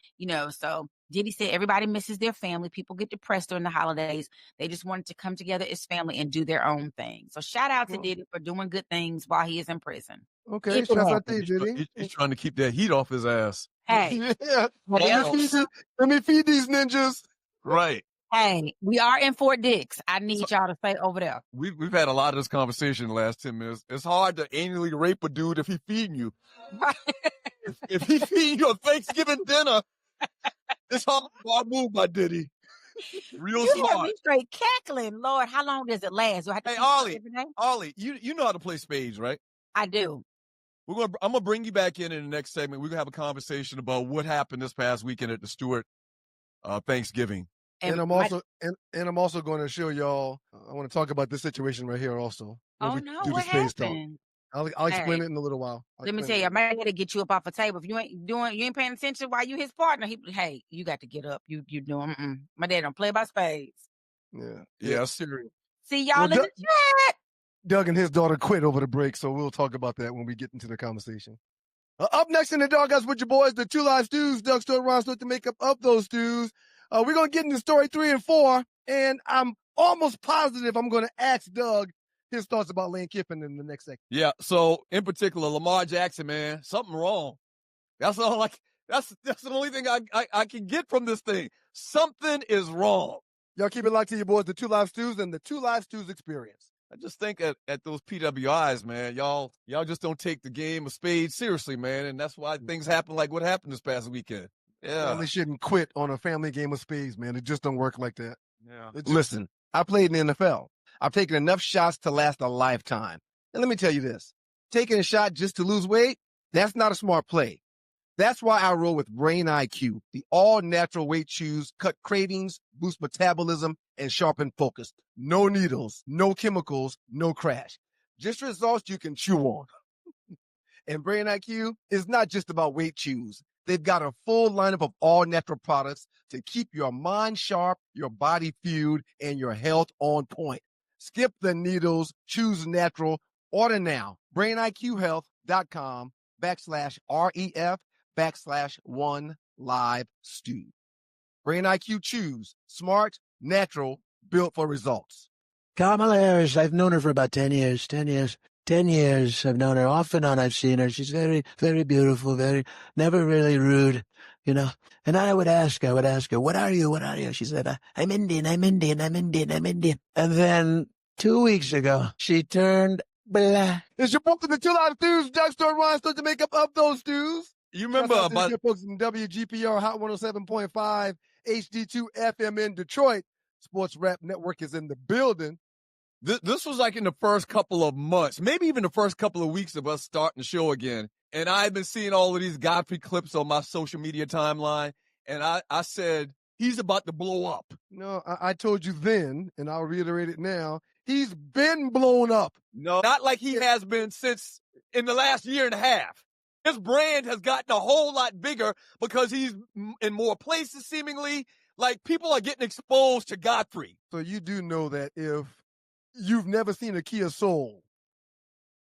so Diddy said everybody misses their family. People get depressed during the holidays. They just wanted to come together as family and do their own thing. So shout out to Diddy for doing good things while he is in prison. Okay, shout out to Diddy. He's trying to keep that heat off his ass. Hey. Yeah. Let me feed these ninjas. Right. Hey, we are in Fort Dix. I need y'all to stay over there. We've had a lot of this conversation in the last 10 minutes. It's hard to annually rape a dude if he's feeding you. if he's feeding you a Thanksgiving dinner, it's hard move by Diddy. Real You got smart. me straight cackling. Lord, how long does it last? Do I have to Hey, keep Ollie, every day? Ollie, you know how to play spades, right? I do. I'm gonna bring you back in the next segment. We're gonna have a conversation about what happened this past weekend at the Stewart Thanksgiving. And I'm also going to show y'all. I want to talk about this situation right here also. Oh no, what happened? I'll explain it in a little while. Let me tell you, I might have to get you up off a table. If you ain't paying attention while you his partner, hey, you got to get up. You doing? My dad don't play by spades. Yeah, serious. See y'all in the chat. Doug and his daughter quit over the break, so we'll talk about that when we get into the conversation. Up next in the Doghouse with your boys, the Two Live Stews. Doug Stewart, Ron Stewart, the makeup of those stews. We're going to get into story 3 and 4, and I'm almost positive I'm going to ask Doug his thoughts about Lane Kiffin in the next segment. Yeah, so in particular, Lamar Jackson, man, something wrong. That's all. That's the only thing I can get from this thing. Something is wrong. Y'all keep it locked to your boys, the Two Live Stews and the Two Live Stews experience. I just think at those PWIs, man, y'all just don't take the game of spades seriously, man, and that's why things happen like what happened this past weekend. Yeah. Family shouldn't quit on a family game of spades, man. It just don't work like that. Yeah. Listen, I played in the NFL. I've taken enough shots to last a lifetime. And let me tell you this, taking a shot just to lose weight, that's not a smart play. That's why I roll with Brain IQ, the all-natural weight chews, cut cravings, boost metabolism, and sharpen focus. No needles, no chemicals, no crash. Just results you can chew on. And Brain IQ is not just about weight chews. They've got a full lineup of all-natural products to keep your mind sharp, your body fueled, and your health on point. Skip the needles, choose natural. Order now. BrainIQHealth.com/REF/1LiveStew. Brain IQ Chews. Smart, natural, built for results. Kamala Harris, I've known her for about 10 years. 10 years. 10 years I've known her. Off and on I've seen her. She's very, very beautiful, never really rude, And I would ask her, what are you? She said, I'm Indian. And then 2 weeks ago, she turned black. It's your book, the Two Live Stews. Doug Stewart, Ron Stewart, to make up those stews. You remember about your folks from WGPR Hot 107.5 HD2 FM in Detroit. Sports Rap Network is in the building. This was like in the first couple of months, maybe even the first couple of weeks of us starting the show again. And I've been seeing all of these Godfrey clips on my social media timeline. And I said, he's about to blow up. No, I told you then, and I'll reiterate it now. He's been blown up. No, not like he has been since in the last year and a half. His brand has gotten a whole lot bigger because he's in more places seemingly. Like people are getting exposed to Godfrey. So you do know that if you've never seen a Kia Soul,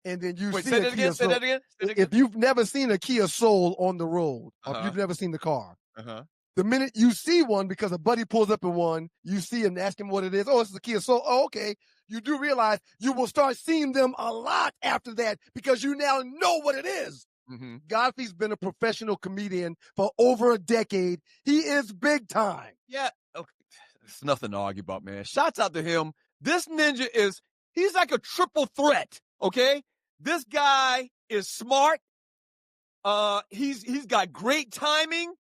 and then you see a Kia Soul. Say that again. If you've never seen a Kia Soul on the road, or if you've never seen the car, the minute you see one, because a buddy pulls up in one, you see and ask him what it is. Oh, it's a Kia Soul. Oh, okay. you do realize you will start seeing them a lot after that because you now know what it is. Mm-hmm. Godfrey's been a professional comedian for over a decade. He is big time. Yeah. Okay. It's nothing to argue about, man. Shouts out to him. This ninja he's like a triple threat, okay? This guy is smart. He's got great timing.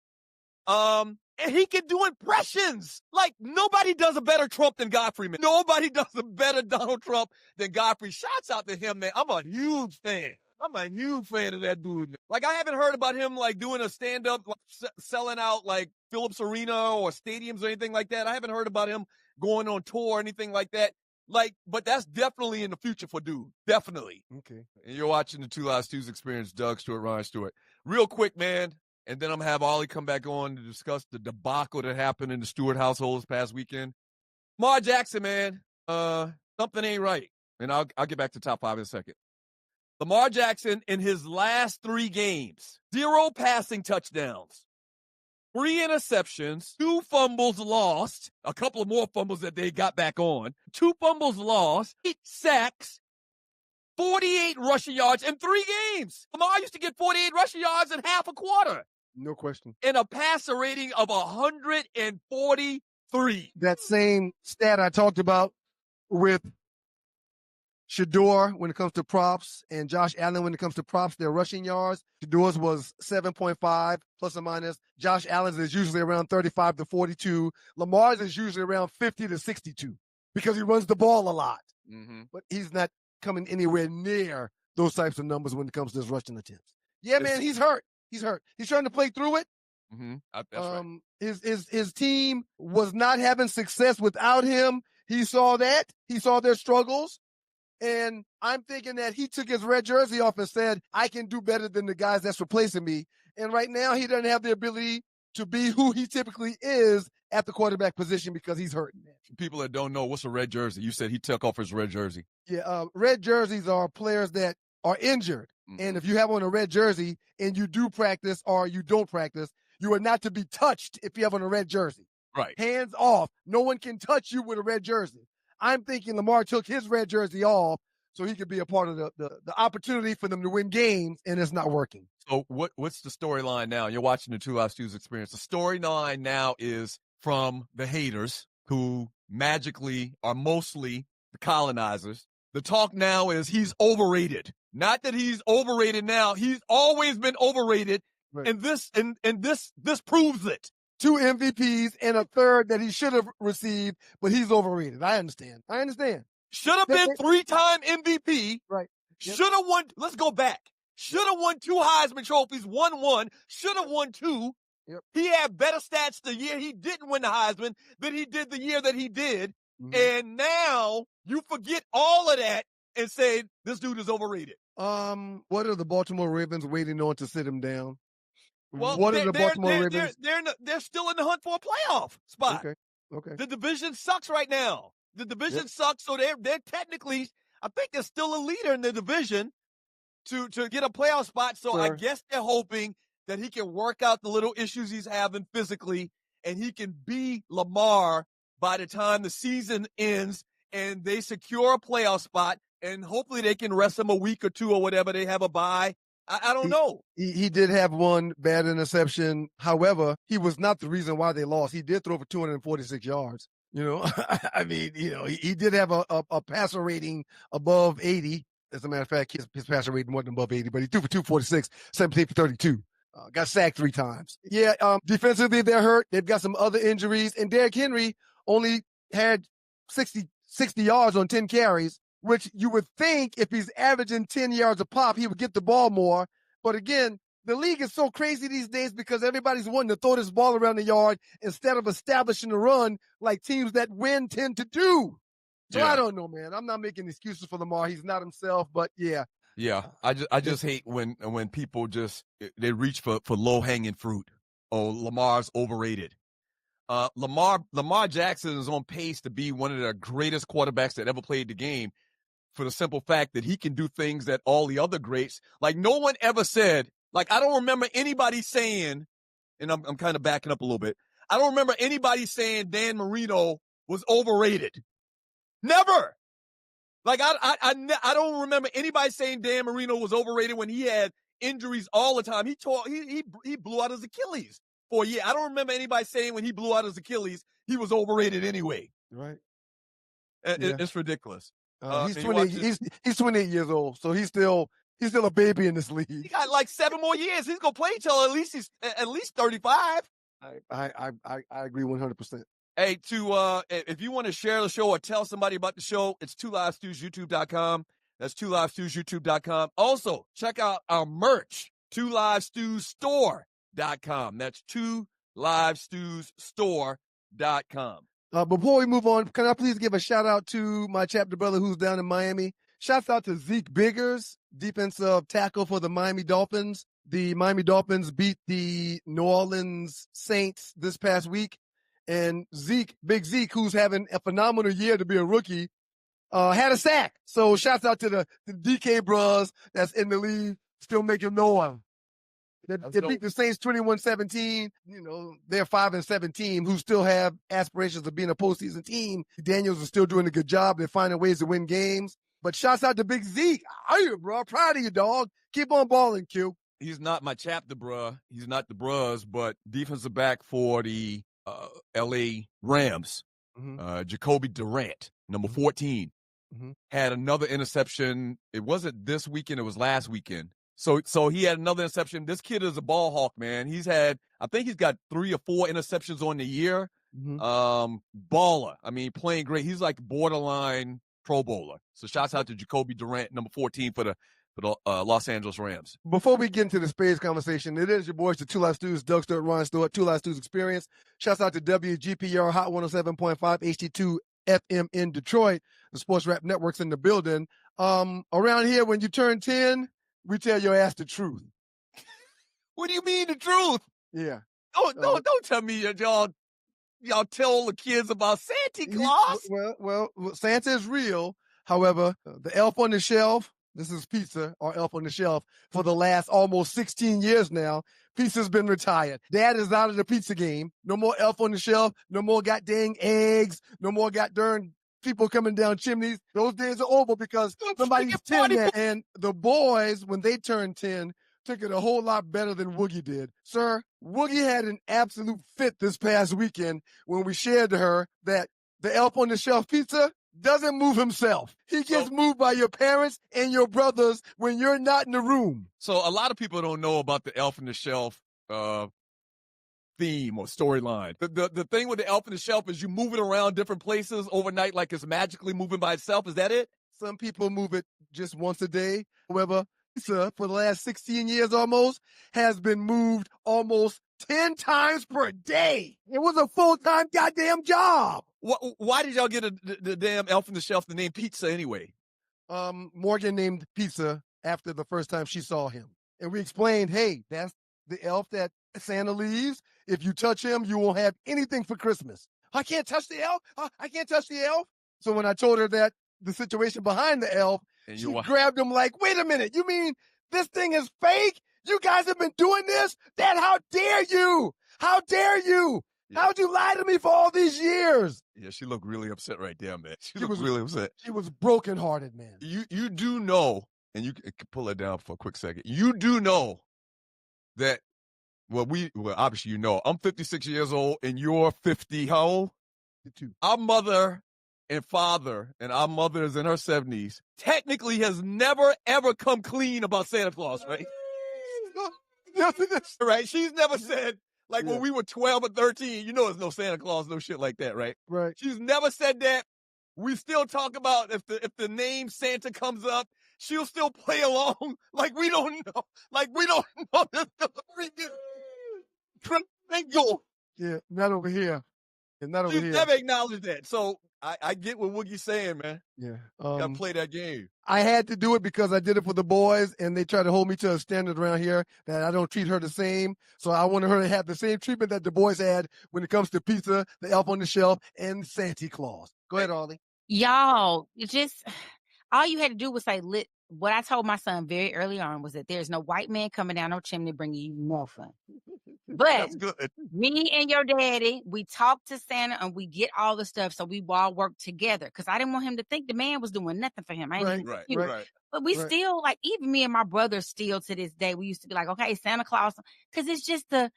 And he can do impressions. Like, nobody does a better Trump than Godfrey, man. Nobody does a better Donald Trump than Godfrey. Shouts out to him, man. I'm a huge fan. I'm a huge fan of that dude. Like, I haven't heard about him, like, doing a stand-up, like, selling out, like, Phillips Arena or stadiums or anything like that. I haven't heard about him going on tour or anything like that. Like, but that's definitely in the future for dude. Definitely. Okay. And you're watching the Two Live Stews Experience, Doug Stewart, Ryan Stewart. Real quick, man, and then I'm going to have Ollie come back on to discuss the debacle that happened in the Stewart household this past weekend. Lamar Jackson, man, something ain't right. And I'll get back to top 5 in a second. Lamar Jackson, in his last 3 games, 0 passing touchdowns, 3 interceptions, 2 fumbles lost, a couple of more fumbles that they got back on, 2 fumbles lost, 8 sacks, 48 rushing yards in 3 games. Lamar used to get 48 rushing yards in half a quarter. No question. And a passer rating of 143. That same stat I talked about with Shador when it comes to props and Josh Allen when it comes to props, their rushing yards. Shador's was 7.5 plus or minus. Josh Allen's is usually around 35 to 42. Lamar's is usually around 50 to 62 because he runs the ball a lot. Mm-hmm. But he's not coming anywhere near those types of numbers when it comes to his rushing attempts. Yeah, man, he's hurt. He's hurt. He's trying to play through it. Mm-hmm. That's right. His team was not having success without him. He saw that. He saw their struggles. And I'm thinking that he took his red jersey off and said, I can do better than the guys that's replacing me. And right now he doesn't have the ability to be who he typically is at the quarterback position because he's hurting. People that don't know, what's a red jersey? You said he took off his red jersey. Yeah, red jerseys are players that are injured. Mm-hmm. And if you have on a red jersey and you do practice or you don't practice, you are not to be touched if you have on a red jersey. Right. Hands off. No one can touch you with a red jersey. I'm thinking Lamar took his red jersey off so he could be a part of the opportunity for them to win games, and it's not working. So what's the storyline now? You're watching the Two Live Stews Experience. The storyline now is from the haters who magically are mostly the colonizers. The talk now is he's overrated. Not that he's overrated now. He's always been overrated, right. And this proves it. 2 MVPs and a third that he should have received, but he's overrated. I understand. Should have been 3-time MVP. Right. Yep. Should have won. Let's go back. Should have won 2 Heisman trophies, won 1. Should have won 2. Yep. He had better stats the year he didn't win the Heisman than he did the year that he did. Mm-hmm. And now you forget all of that and say this dude is overrated. What are the Baltimore Ravens waiting on to sit him down? Well, what are the Baltimore Ravens? They're still in the hunt for a playoff spot. Okay. The division sucks right now. The division sucks, so they're technically, I think they're still a leader in the division to get a playoff spot. So I guess they're hoping that he can work out the little issues he's having physically, and he can be Lamar by the time the season ends and they secure a playoff spot, and hopefully they can rest him a week or 2 or whatever. They have a bye. I don't know. He did have 1 bad interception. However, he was not the reason why they lost. He did throw for 246 yards. You know, I mean, you know, he did have a passer rating above 80. As a matter of fact, his passer rating wasn't above 80, but he threw for 246, 17 for 32. Got sacked 3 times. Yeah, defensively, they're hurt. They've got some other injuries. And Derrick Henry only had 60 yards on 10 carries, which you would think if he's averaging 10 yards a pop, he would get the ball more. But again, the league is so crazy these days because everybody's wanting to throw this ball around the yard instead of establishing a run like teams that win tend to do. So I don't know, man. I'm not making excuses for Lamar. He's not himself, but yeah. Yeah, I just hate when people they reach for low-hanging fruit. Oh, Lamar's overrated. Lamar Jackson is on pace to be one of the greatest quarterbacks that ever played the game, for the simple fact that he can do things that all the other greats, like no one ever said, like I don't remember anybody saying, and I'm kind of backing up a little bit, I don't remember anybody saying Dan Marino was overrated. Never. Like I don't remember anybody saying Dan Marino was overrated when he had injuries all the time. He blew out his Achilles for a year. I don't remember anybody saying when he blew out his Achilles he was overrated anyway. Right. It's ridiculous. He's 28 years old, so he's still a baby in this league. He got like 7 more years. He's gonna play till at least 35. I agree 100%. Hey, if you want to share the show or tell somebody about the show, it's 2livestews.youtube.com. That's 2livestews.youtube.com. Also, check out our merch, 2livestewsstore.com. That's 2livestewsstore.com. Before we move on, can I please give a shout out to my chapter brother who's down in Miami? Shouts out to Zeke Biggers, defensive tackle for the Miami Dolphins. The Miami Dolphins beat the New Orleans Saints this past week. And Big Zeke, who's having a phenomenal year to be a rookie, had a sack. So shouts out to the DK bros that's in the league, still making noise. They beat the Saints 21-17. You know, they're 5-7 team who still have aspirations of being a postseason team. Daniels is still doing a good job. They're finding ways to win games. But shouts out to Big Zeke. Hey, bro, proud of you, dog. Keep on balling, Q. He's not my chapter, bruh. He's not the bros, but defensive back for the L.A. Rams, Jacoby Durant, number 14, had another interception. It wasn't this weekend. It was last weekend. So he had another interception. This kid is a ball hawk, man. I think he's got 3 or 4 interceptions on the year. Baller. I mean, playing great. He's like borderline Pro Bowler. So shouts out to Jacoby Durant, number 14 for the Los Angeles Rams. Before we get into the spades conversation, it is your boys, the Two Live Stews, Doug Stewart, Ryan Stewart, Two Live Stews Experience. Shouts out to WGPR Hot 107.5 HD2 FM in Detroit. The Sports Rap Network's in the building. Around here, when you turn 10, we tell your ass the truth. What do you mean the truth? Yeah. Don't tell me y'all tell the kids about Santa Claus. Well, Santa is real. However, the elf on the shelf, this is pizza, or elf on the shelf, for the last almost 16 years now. Pizza's been retired. Dad is out of the pizza game. No more elf on the shelf. No more goddamn eggs. No more goddamn people coming down chimneys. Those days are over because somebody's 10 now. And the boys, when they turned 10, took it a whole lot better than Woogie did. Sir, Woogie had an absolute fit this past weekend when we shared to her that the elf on the shelf pizza doesn't move himself. He gets moved by your parents and your brothers when you're not in the room. So a lot of people don't know about the elf on the shelf theme or storyline. The thing with the elf on the shelf is you move it around different places overnight like it's magically moving by itself. Is that it? Some people move it just once a day. However, pizza for the last 16 years almost has been moved almost 10 times per day. It was a full-time goddamn job. Why did y'all get the damn elf on the shelf the name Pizza anyway? Morgan named Pizza after the first time she saw him. And we explained, hey, that's the elf that Santa leaves. If you touch him, you won't have anything for Christmas. I can't touch the elf. I can't touch the elf. So when I told her that the situation behind the elf, she grabbed him like, wait a minute. You mean this thing is fake? You guys have been doing this? Dad, how dare you? How dare you? Yeah. How'd you lie to me for all these years? Yeah, she looked really upset right there, man. She was really upset. She was brokenhearted, man. You do know, and you can pull it down for a quick second. You do know that, obviously you know, I'm 56 years old and you're 50, how old? 52. Our mother and father, and our mother is in her 70s, technically has never, ever come clean about Santa Claus, right? Right? She's never said, when we were 12 or 13, you know there's no Santa Claus, no shit like that, right? Right. She's never said that. We still talk about if the name Santa comes up, she'll still play along like we don't know. Like we don't know this freaking triangle. Yeah, not over here. And not over She's here. never acknowledged that. So I get what Woogie's saying, man. Yeah. You gotta play that game. I had to do it because I did it for the boys, and they try to hold me to a standard around here that I don't treat her the same. So I wanted her to have the same treatment that the boys had when it comes to pizza, the elf on the shelf, and Santa Claus. Go ahead, Ollie. Y'all, all you had to do was say what I told my son very early on was that there's no white man coming down no chimney bringing you nothing. But That's good. me and your daddy, we talk to Santa and we get all the stuff so we all work together. Because I didn't want him to think the man was doing nothing for him. I ain't Right, even Right, you. right. But we Right. still, like, even me and my brother still to this day, we used to be like, okay, Santa Claus. Because it's just the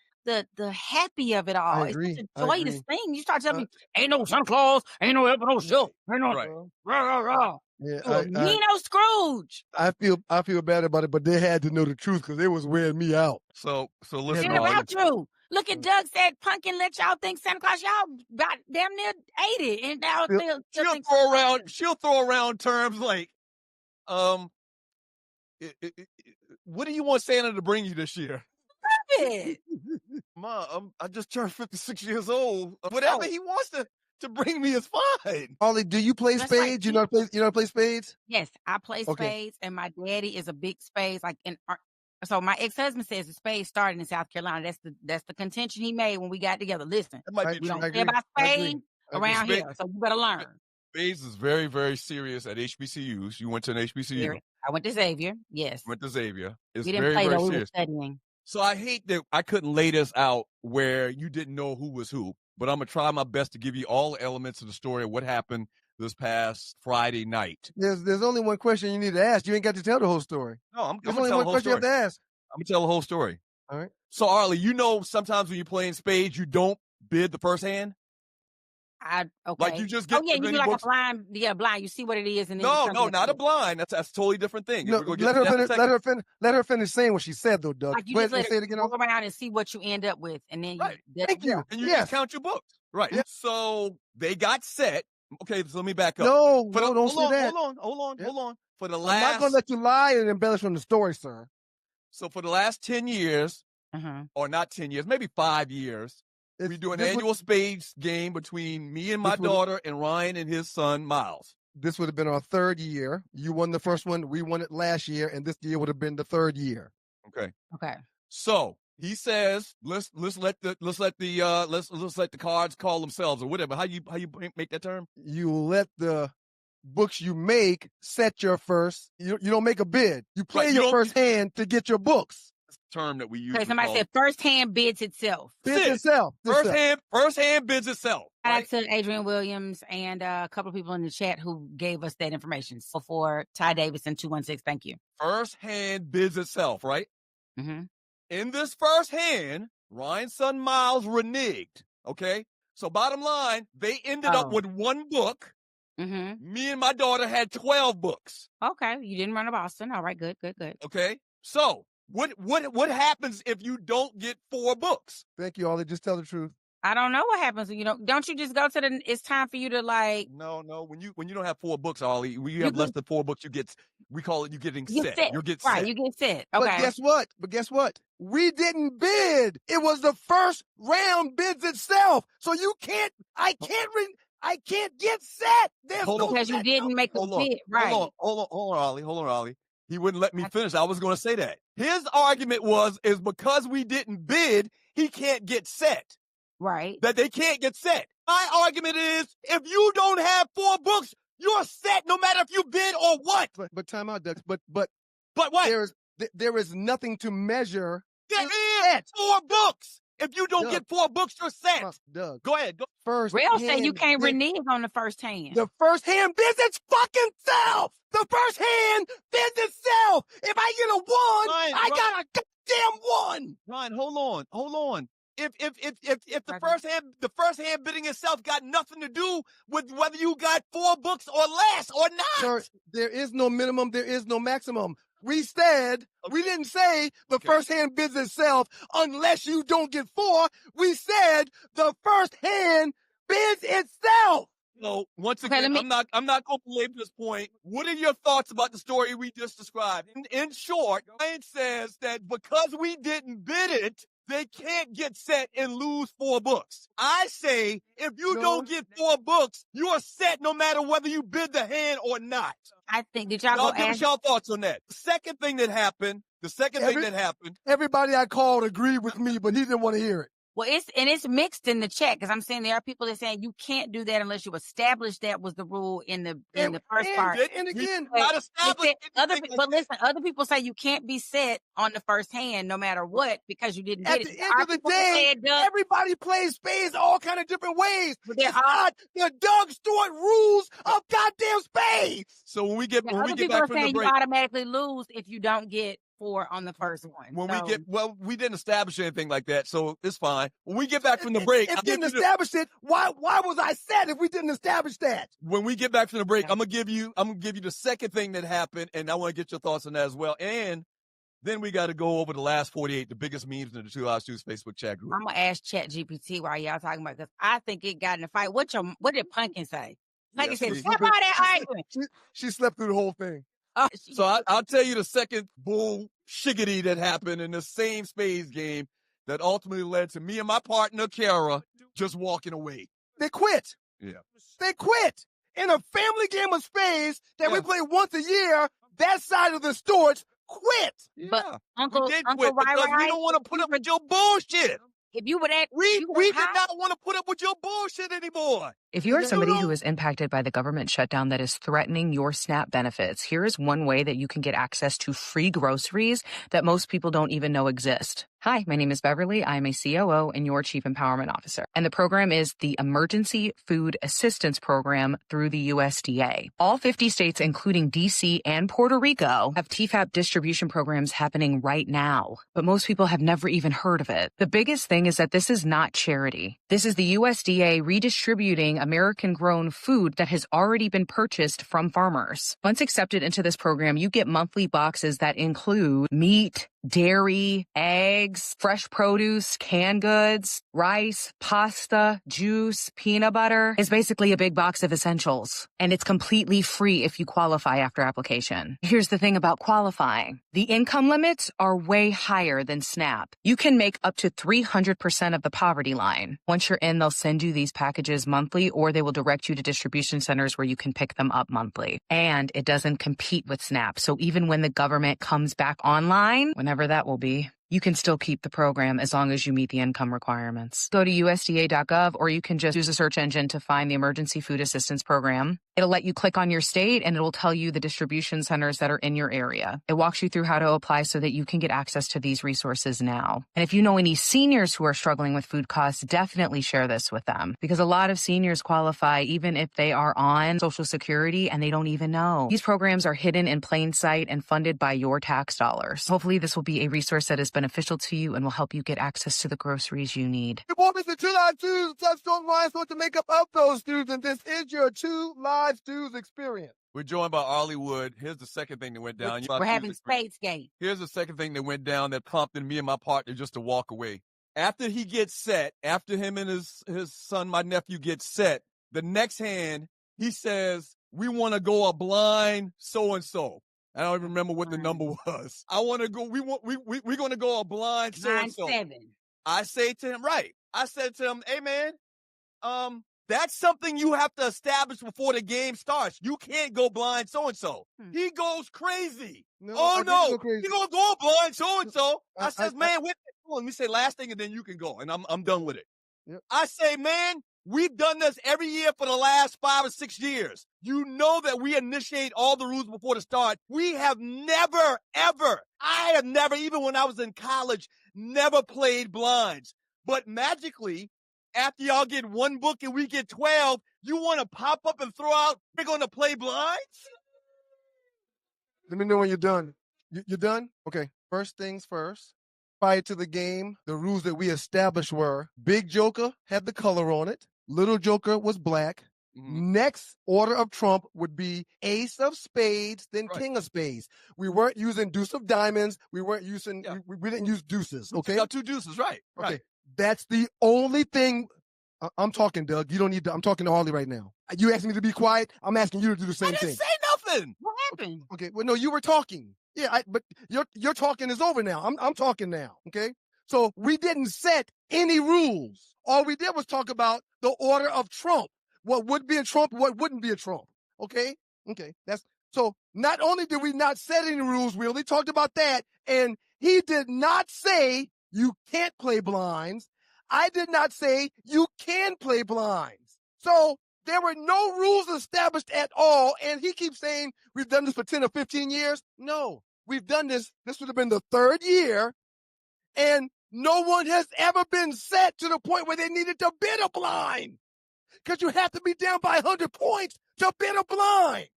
happy of it all. I It's agree. such a I joyous agree. thing. You start telling me, ain't no Santa Claus, ain't no helping no show, ain't no Right. rah, rah, rah. Yeah, You a mean-o Scrooge. I feel bad about it, but they had to know the truth because it was wearing me out. So listen, Shit no, all about you. Look at Doug said, Pumpkin let y'all think Santa Claus. Y'all about damn near 80. And now Still- still think Santa Claus. she'll throw around terms like, what do you want Santa to bring you this year? Stop it. Mom, I just turned 56 years old. Whatever he wants to bring me is fine. Ollie, do you play That's right. spades? You know how to play spades? Yes, I play Okay. spades, and my daddy is a big spades. So my ex-husband says the spades started in South Carolina. That's the contention he made when we got together. Listen, That might I- be we true. don't I play agree. about I agree. spades I agree. around Spade- here, so you better learn. Spades is very, very serious at HBCUs. You went to an HBCU. I went to Xavier. Yes. Went to Xavier. It's We didn't very, play very though. We were serious. studying. So I hate that I couldn't lay this out where you didn't know who was who, but I'm going to try my best to give you all the elements of the story of what happened this past Friday night. There's only one question you need to ask. You ain't got to tell the whole story. No, I'm There's going to only tell the one whole question you story. have to ask. I'm going to tell the whole story. All right. So, Arlie, you know sometimes when you're playing spades, you don't bid the first hand? Okay. Like you just get you many do like books? a blind. Yeah, blind. You see what it is, and then No, you come not a blind. That's a totally different thing. No, We're gonna get let to her that in a finish. second. Let her finish saying what she said, though, Doug. Like you Go just ahead and let say it it again. go around and see what you end up with, and then Right. Thank you. And you Yes. just count your books. Right. Yeah. So they got set. Okay, so let me back up. No, For the- don't say that. Hold on. For the I'm not last going to let you lie and embellish on the story, sir. so for the last 10 years, or not 10 years, maybe 5 years, we do an annual spades game between me and my daughter and Ryan and his son, Miles. This would have been our third year. You won the first one. We won it last year, and this year would have been the third year. Okay. Okay. So he says, let's let the cards call themselves or whatever. How you make that term? You let the books you make set your first. You don't make a bid. You play Right, you your don't- first hand to get your books. Term that we use. Okay, somebody said first hand bids itself. Bids itself. First hand bids itself. Shout Right? out to Adrian Williams and a couple of people in the chat who gave us that information. So for Ty Davidson 216, thank you. First hand bids itself, right? Mm-hmm. In this first hand, Ryan's son Miles reneged. Okay, so bottom line, they ended up with one book. Mm-hmm. Me and my daughter had 12 books. Okay, you didn't run to Boston. All right, good. Okay, so what happens if you don't get 4 books? Thank you, Ollie. Just tell the truth. I don't know what happens when you don't you just go to the, it's time for you to like. No, when you don't have 4 books, Ollie, when you have less than 4 books, we call it you getting set. You get set. Right, you get set. Okay. But guess what? We didn't bid. It was the first round bids itself. So I can't get set. Because you didn't make a bid. Right. Hold on, Ollie. He wouldn't let me finish. I was going to say that. His argument is because we didn't bid, he can't get set. Right. That they can't get set. My argument is, if you don't have 4 books, you're set no matter if you bid or what. But time out, Doug. But what? There is nothing to measure. There is 4 books. If you don't get 4 books, you're set. Doug. Go ahead. First Real say you hand can't bid- renege on the first hand. The first hand bids its fucking self. The first hand bids itself. If I get a 1, I got a goddamn 1. Ryan, hold on. If the first hand bidding itself got nothing to do with whether you got 4 books or less or not. Sir, there is no minimum. There is no maximum. We didn't say the first hand bids itself unless you don't get 4. We said the first hand bids itself. So once again, I'm not going to belabor this point. What are your thoughts about the story we just described? In short, Ryan says that because we didn't bid it, they can't get set and lose 4 books. I say if you don't get 4 books, you're set no matter whether you bid the hand or not. I think, did y'all give us y'all thoughts on that. The second thing that happened, Everybody I called agreed with me, but he didn't want to hear it. Well, it's mixed in the chat because I'm saying there are people that are saying you can't do that unless you establish that was the rule in the first part. And again, not established but listen, other people say you can't be set on the first hand no matter what because you didn't at get the it. end of the day, everybody plays spades all kind of different ways. It's not the Doug Stewart rules of goddamn spades. So when we get people back are from the saying break, you automatically lose if you don't get 4 on the first one. we didn't establish anything like that, so it's fine. When we get back from the break, if didn't establish it, why was I sad if we didn't establish that? When we get back from the break, I'm gonna give you the second thing that happened, and I want to get your thoughts on that as well. And then we got to go over the last 48, the biggest memes in the 2 Live Stews Facebook chat group. I'm gonna ask ChatGPT while y'all talking about because I think it got in a fight. What did Pumpkin say? Pumpkin said, "Stop all that arguing." She slept through the whole thing. So I'll tell you the second bull shiggity that happened in the same spades game that ultimately led to me and my partner, Kara, just walking away. They quit. Yeah. They quit. In a family game of spades that we play once a year, that side of the storage quit. Yeah. But Uncle quit Uncle because we don't want to put up with your bullshit. If you would act, we did not want to put up with your bullshit anymore. If you're somebody who is impacted by the government shutdown that is threatening your SNAP benefits, here is one way that you can get access to free groceries that most people don't even know exist. Hi, my name is Beverly. I'm a COO and your Chief Empowerment Officer. And the program is the Emergency Food Assistance Program through the USDA. All 50 states, including DC and Puerto Rico, have TFAP distribution programs happening right now. But most people have never even heard of it. The biggest thing is that this is not charity. This is the USDA redistributing American-grown food that has already been purchased from farmers. Once accepted into this program, you get monthly boxes that include meat, dairy, eggs, fresh produce, canned goods, rice, pasta, juice, peanut butter. It's basically a big box of essentials. And it's completely free if you qualify after application. Here's the thing about qualifying. The income limits are way higher than SNAP. You can make up to 300% of the poverty line. Once you're in, they'll send you these packages monthly, or they will direct you to distribution centers where you can pick them up monthly. And it doesn't compete with SNAP. So even when the government comes back online, whenever that will be, you can still keep the program as long as you meet the income requirements. Go to USDA.gov, or you can just use a search engine to find the Emergency Food Assistance Program. It'll let you click on your state, and it'll tell you the distribution centers that are in your area. It walks you through how to apply so that you can get access to these resources now. And if you know any seniors who are struggling with food costs, definitely share this with them, because a lot of seniors qualify even if they are on Social Security and they don't even know. These programs are hidden in plain sight and funded by your tax dollars. Hopefully this will be a resource that is beneficial to you and will help you get access to the groceries you need. Good morning, Mr. 2 Live Stews. Touchstone Wine Store to make up of those stews, and this is your 2 Live Stews experience. We're joined by Arlie Wood. Here's the second thing that went down. We're having spades game. Here's the second thing that went down that prompted me and my partner just to walk away. After he gets set, after him and his son, my nephew, get set, the next hand, he says, we want to go a blind so-and-so. I don't even remember what the number was. I want to go, we're going to go a blind so-and-so. 9-7. I say to him, right. I said to him, hey, man, that's something you have to establish before the game starts. You can't go blind so-and-so. He goes crazy. He's going to go blind so-and-so. I says, man, wait. Let me say last thing and then you can go. And I'm done with it. Yep. I say, man, we've done this every year for the last 5 or 6 years. You know that we initiate all the rules before the start. We have never, ever, I have never, even when I was in college, never played blinds. But magically, after y'all get one book and we get 12, you want to pop up and throw out, we're going to play blinds? Let me know when you're done. You're done? Okay. First things first. Prior to the game, the rules that we established were Big Joker had the color on it. Little Joker was black. Mm-hmm. Next order of trump would be Ace of Spades, then King of Spades. We weren't using Deuce of Diamonds. We weren't using, we didn't use deuces. Okay. You got 2 deuces, right? Okay. That's the only thing. I'm talking, Doug. You don't need to. I'm talking to Harley right now. You asked me to be quiet. I'm asking you to do the same thing. I didn't say nothing. What happened? Okay. Well, no, you were talking. Yeah, but your talking is over now. I'm talking now. Okay. So we didn't set any rules. All we did was talk about the order of trump. What would be a trump? What wouldn't be a trump? Okay. Okay. That's so. Not only did we not set any rules, we only talked about that, and he did not say you can't play blinds. I did not say you can play blinds. So there were no rules established at all. And he keeps saying we've done this for 10 or 15 years. No, we've done this. This would have been the third year. And no one has ever been set to the point where they needed to bid a blind. Because you have to be down by 100 points to bid a blind.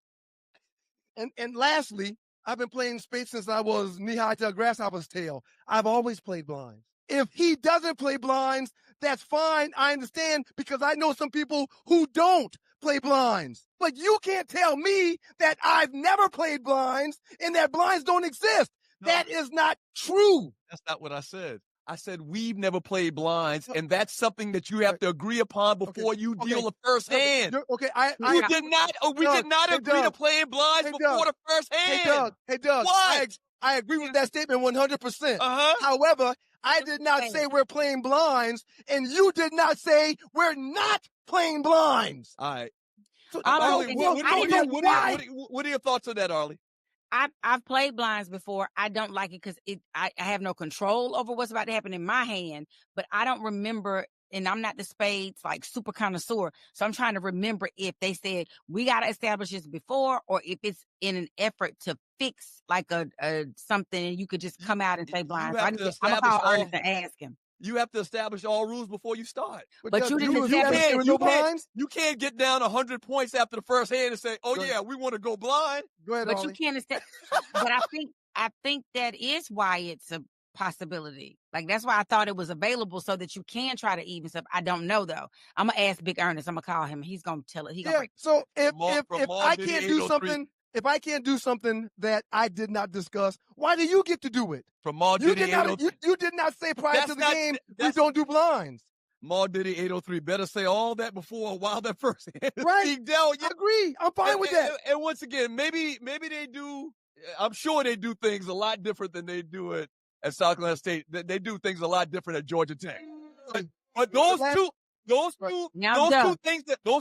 And lastly, I've been playing spades since I was knee-high to a grasshopper's tail. I've always played blinds. If he doesn't play blinds, that's fine. I understand because I know some people who don't play blinds. But you can't tell me that I've never played blinds and that blinds don't exist. No. That is not true. That's not what I said. I said we've never played blinds, and that's something that you have to agree upon before you deal the first hand. Okay, we did not agree to playing blinds before the first hand. Hey, Doug. What? I agree with that statement 100%. However, I did not say we're playing blinds, and you did not say we're not playing blinds. All right. So, Arlie, what are your thoughts on that, Arlie? I've played blinds before. I don't like it because I have no control over what's about to happen in my hand, but I don't remember, and I'm not the spades like super connoisseur, so I'm trying to remember if they said we got to establish this before or if it's in an effort to fix like a something and you could just come out and say blinds. So I'm going to call Ernest and ask him. You have to establish all rules before you start. But you didn't establish you can't get down 100 points after the first hand and say, we want to go blind. Go ahead, but Ollie. You can't establish. But I think that is why it's a possibility. Like that's why I thought it was available so that you can try to even stuff. I don't know though. I'm gonna ask Big Ernest. I'm gonna call him. He's gonna tell it. So if I can't do something. If I can't do something that I did not discuss, why do you get to do it? You did not say prior to the game we don't do blinds. Maul Diddy 803 better say all that before a while that first hand. Right. I agree. I'm fine with that. And once again, maybe they do. I'm sure they do things a lot different than they do it at South Carolina State. They do things a lot different at Georgia Tech. But those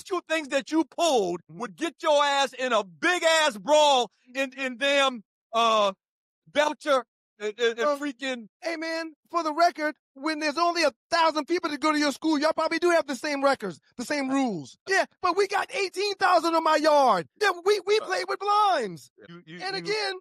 two things that you pulled would get your ass in a big ass brawl in damn Belcher and freaking. Hey man, for the record, when there's only 1,000 people that go to your school, y'all probably do have the same records, the same rules. Yeah, but we got 18,000 on my yard. Yeah, we play with blinds. And again.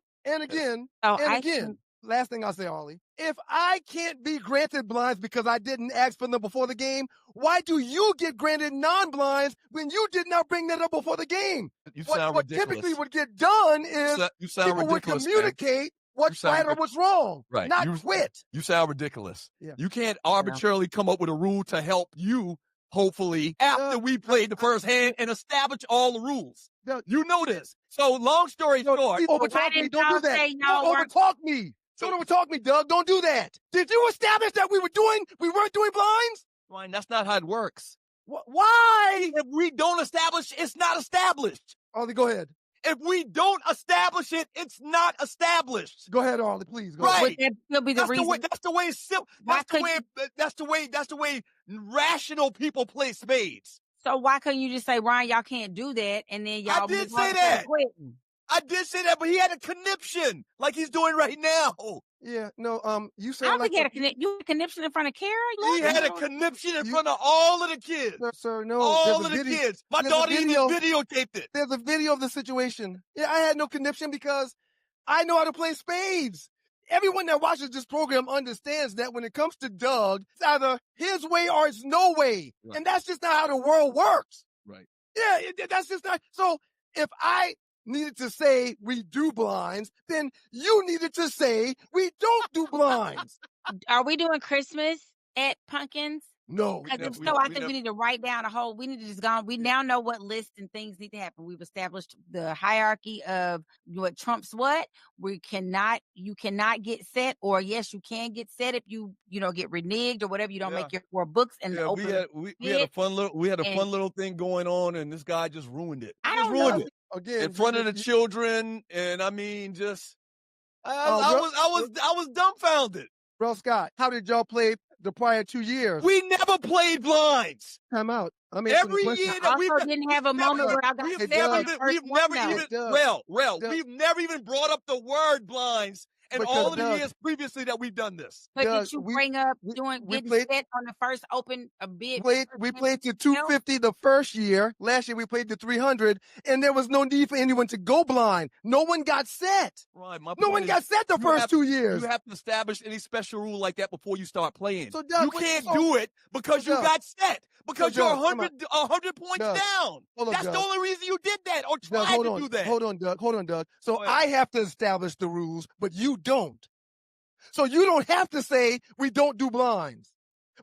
Last thing I'll say, Ollie. If I can't be granted blinds because I didn't ask for them before the game, why do you get granted non-blinds when you did not bring that up before the game? What typically would get done is people would communicate what's right or what's wrong, not quit. You sound ridiculous. Yeah. You can't arbitrarily come up with a rule to help you, hopefully, after we played the first hand and establish all the rules. You know this. So long story short. Overtalk me. Don't do that. Don't overtalk me. Don't overtalk me, Doug. Don't do that. Did you establish that we weren't doing blinds? Fine, that's not how it works. Why? If we don't establish, it's not established. Ollie, go ahead. If we don't establish it, it's not established. Go ahead, Ollie, please. Go right. ahead. That'll be the reason. That's the way it's simple. That's the way rational people play spades. So why couldn't you just say, Ryan, y'all can't do that, and then y'all? I did say that. I did say that, but he had a conniption like he's doing right now. Yeah, no, you said I think you had a conniption in front of Kara? He had a conniption in front of all of the kids. Sir, no. All of the kids. My daughter even videotaped it. There's a video of the situation. Yeah, I had no conniption because I know how to play spades. Everyone that watches this program understands that when it comes to Doug, it's either his way or it's no way. Right. And that's just not how the world works. Right. Yeah, that's just not. So if I needed to say we do blinds, then you needed to say we don't do blinds. Are we doing Christmas at Pumpkins? No. Because if so, I think we need to write down we need to just go. We now know what lists and things need to happen. We've established the hierarchy of what trumps what. You cannot get set, or yes, you can get set if you get reneged or whatever. You don't make your 4 books and we had a fun little thing going on, and this guy just ruined it. I don't know. Again, in front of the children, and I mean, I was dumbfounded. Bro, Scott, how did y'all play the prior 2 years? We never played blinds. Time out. Every year that we didn't have a moment where I got we've never even brought up the word blinds and Because, all of the Doug, years previously that we've done this. But Doug, did you we bring up we getting played set on the first open a bid? we played to 250 the first year. Last year we played to 300, and there was no need for anyone to go blind. No one got set. Right. My No point one is, got set the you first have- 2 years. You have to establish any special rule like that before you start playing. So, Doug, you wait, can't so- do it because so, you Doug, got set. Because so, you're Doug, come 100 points Doug, down. hold on, That's Doug. the only reason you did that or Doug, tried hold to on. do that. Hold on, Doug. Hold on, Doug. So Go ahead. I have to establish the rules, but you don't. So you don't have to say we don't do blinds.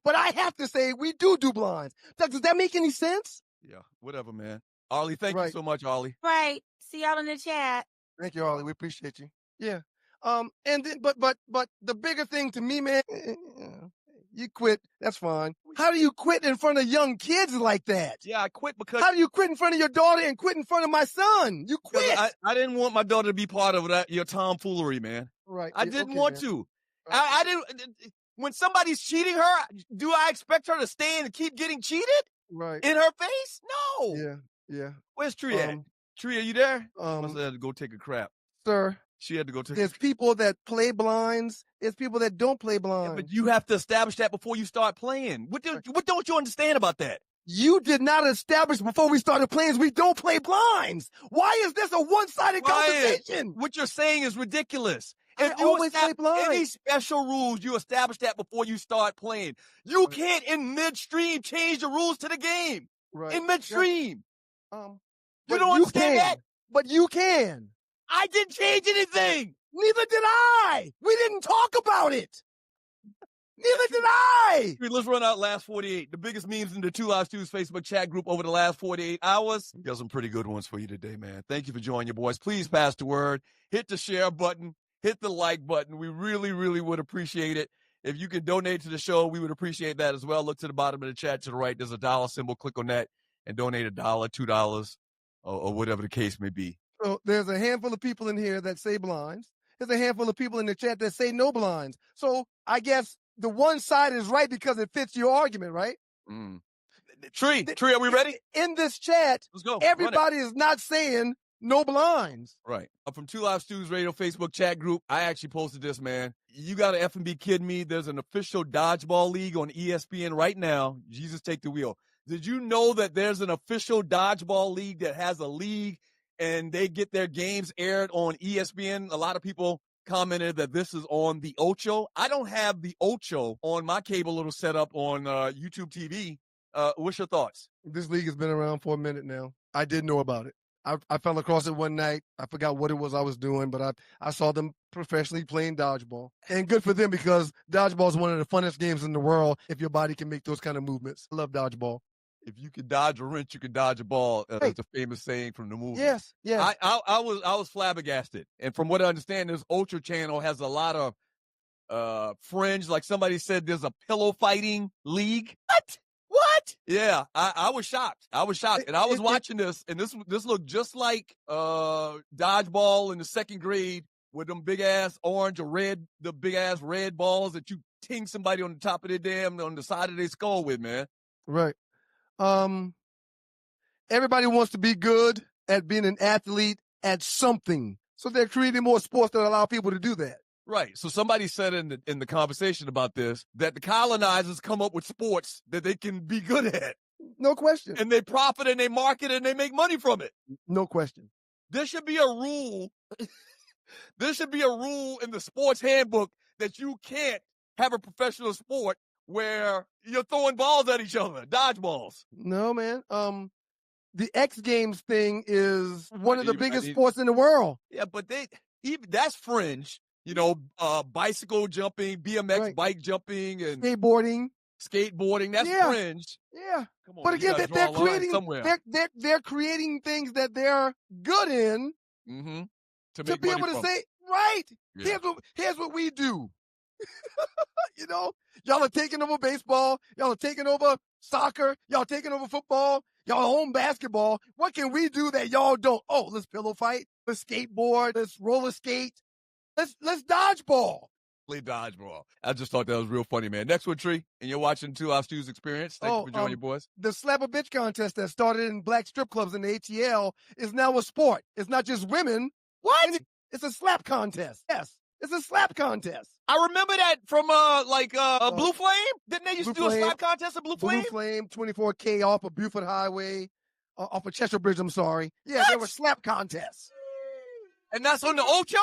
But I have to say we do blinds. Doug, does that make any sense? Yeah, whatever, man. Arlie, thank you Right. so much, Arlie. Right. See y'all in the chat. Thank you, Arlie. We appreciate you. Yeah. And then, but the bigger thing to me, man, you quit. That's fine. How do you quit in front of young kids like that? Yeah, I quit because How do you quit in front of your daughter and quit in front of my son? You quit. I didn't want my daughter to be part of that your tomfoolery, man. Right. I Yeah, didn't okay, want man. to. Right. I didn't. When somebody's cheating her, do I expect her to stay and keep getting cheated Right. in her face? No. Yeah. Yeah. Where's Tree at? Tree, are you there? Must have had to go take a crap. Sir, She had to go take. there's people that play blinds. There's people that don't play Yeah, blinds. but you have to establish that before you start playing. What don't you understand about that? You did not establish before we started playing we don't play blinds. Why is this a one-sided conversation? What you're saying is ridiculous. I If you always play any blinds. special rules, you establish that before you start playing. You can't in midstream change the rules to the game. Right. In midstream. You You don't understand that? But you can. I didn't change anything. Neither did I. We didn't talk about it. Neither did I. Let's run out last 48. The biggest memes in the Two Live Stews Facebook chat group over the last 48 hours. We got some pretty good ones for you today, man. Thank you for joining your boys. Please pass the word. Hit the share button. Hit the like button. We really, really would appreciate it. If you can donate to the show, we would appreciate that as well. Look to the bottom of the chat to the right. There's a dollar symbol. Click on that and donate $1, $2, or whatever the case may be. So there's a handful of people in here that say blinds. There's a handful of people in the chat that say no blinds. So I guess the one side is right because it fits your argument, right? Tree, are we ready? In this chat, Let's go. everybody is not saying no blinds. Right. From Two Live Stews Radio Facebook chat group, I actually posted this, man. You got to effing be kidding me. There's an official dodgeball league on ESPN right now. Jesus, take the wheel. Did you know that there's an official dodgeball league that has a league and they get their games aired on ESPN? A lot of people commented that this is on the Ocho. I don't have the Ocho on my cable little setup on YouTube TV. What's your thoughts? This league has been around for a minute now. I did know about it. I fell across it one night. I forgot what it was I was doing, but I saw them professionally playing dodgeball. And good for them because dodgeball is one of the funnest games in the world if your body can make those kind of movements. I love dodgeball. If you can dodge a wrench, you can dodge a ball. That's a famous saying from the movie. Yes. I was flabbergasted. And from what I understand, this Ultra channel has a lot of fringe. Like somebody said, there's a pillow fighting league. What? Yeah, I was shocked. And I was watching this, and this looked just like dodgeball in the second grade with them big ass orange or red, the big ass red balls that you ting somebody on the top of on the side of their skull with, man. Right. Everybody wants to be good at being an athlete at something. So they're creating more sports that allow people to do that. Right. So somebody said in the conversation about this that the colonizers come up with sports that they can be good at. No question. And they profit and they market and they make money from it. No question. There should be a rule. There should be a rule in the sports handbook that you can't have a professional sport where you're throwing balls at each other, dodgeballs. No, man. The X Games thing is one of the biggest sports in the world. Yeah, but that's fringe. You know, bicycle jumping, BMX bike jumping, and skateboarding. That's fringe. Yeah. Come on, but again, they're creating things that they're good in to be able to say, right, yeah. here's what we do. You know, y'all are taking over baseball. Y'all are taking over soccer. Y'all taking over football. Y'all own basketball. What can we do that y'all don't? Oh, let's pillow fight. Let's skateboard. Let's roller skate. Let's dodgeball. Play dodgeball. I just thought that was real funny, man. Next one, Tree, and you're watching Two Live Stews Experience. Thank you for joining your boys. The Slap a Bitch contest that started in black strip clubs in the ATL is now a sport. It's not just women. What? It's a slap contest. Yes. It's a slap contest. I remember that from Blue Flame. Didn't they used to do a slap contest at Blue Flame? Blue Flame, 24K off of Buford Highway, off of Chester Bridge, I'm sorry. Yeah, there were slap contests. And that's on the Ocho?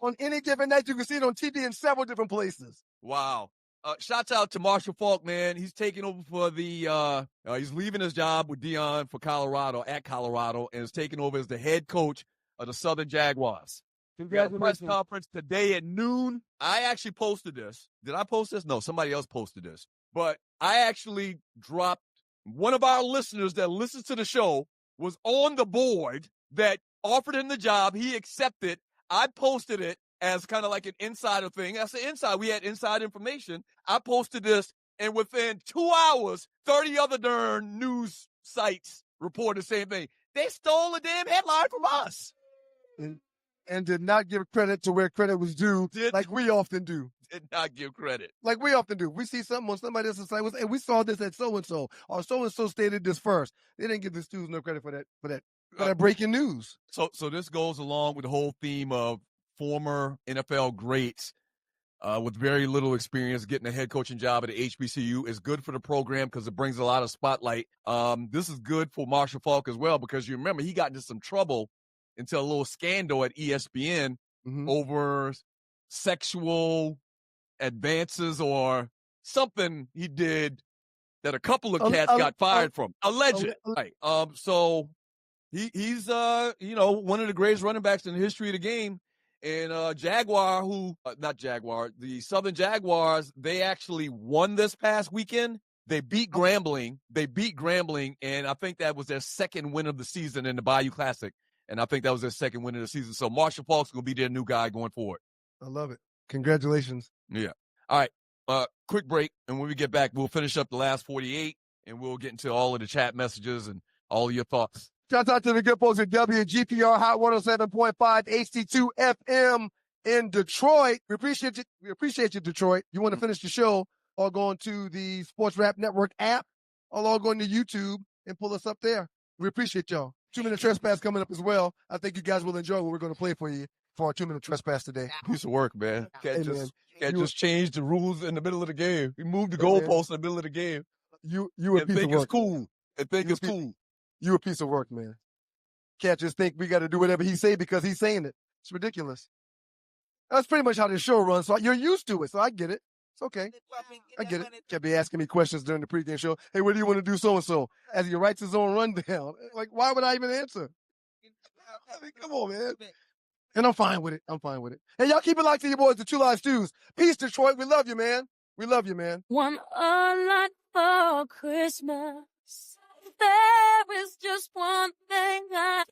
On any given night, you can see it on TV in several different places. Wow. Shouts out to Marshall Faulk, man. He's taking over for he's leaving his job with Dion for Colorado, and is taking over as the head coach of the Southern Jaguars. Congratulations. Press conference today at noon. I actually posted this. Did I post this? No, somebody else posted this. But I actually dropped one of our listeners that listens to the show was on the board that offered him the job. He accepted. I posted it as kind of like an insider thing. That's the inside. We had inside information. I posted this, and within 2 hours, 30 other darn news sites reported the same thing. They stole a damn headline from us. And did not give credit to where credit was due, like we often do. Did not give credit. Like we often do. We see something on somebody else's site, and we saw this at so-and-so, or so-and-so stated this first. They didn't give the students no credit for that breaking news. So this goes along with the whole theme of former NFL greats with very little experience getting a head coaching job at the HBCU is good for the program because it brings a lot of spotlight. This is good for Marshall Faulk as well because you remember he got into some trouble into a little scandal at ESPN over sexual advances or something he did that a couple of cats got fired from. Alleged. Right. So he's one of the greatest running backs in the history of the game. And the Southern Jaguars, they actually won this past weekend. They beat Grambling. And I think that was their second win of the season in the Bayou Classic. And I think that was their second win of the season. So Marshall Faulk's going to be their new guy going forward. I love it. Congratulations. Yeah. All right. Quick break. And when we get back, we'll finish up the last 48 and we'll get into all of the chat messages and all of your thoughts. Shout out to the good folks at WGPR Hot 107.5 HD2 FM in Detroit. We appreciate you. We appreciate you, Detroit. You want to finish the show, or go on to the Sports Rap Network app, or log on to YouTube and pull us up there. We appreciate y'all. 2-minute trespass coming up as well. I think you guys will enjoy what we're going to play for you for our 2-minute trespass today. Piece of work, man. Can't just change the rules in the middle of the game. We moved the goalposts in the middle of the game. You a piece of work. It's cool. And think it's cool. You a piece of work, man. Can't just think we got to do whatever he say because he's saying it. It's ridiculous. That's pretty much how this show runs. So you're used to it. So I get it. It's okay. I get it. Can't be asking me questions during the pregame show. Hey, what do you want to do so-and-so? As he writes his own rundown. Like, why would I even answer? I mean, come on, man. And I'm fine with it. Hey, y'all keep it locked to your boys, the Two Live Stews. Peace, Detroit. We love you, man. We love you, man. Want a lot for Christmas. There is just one thing I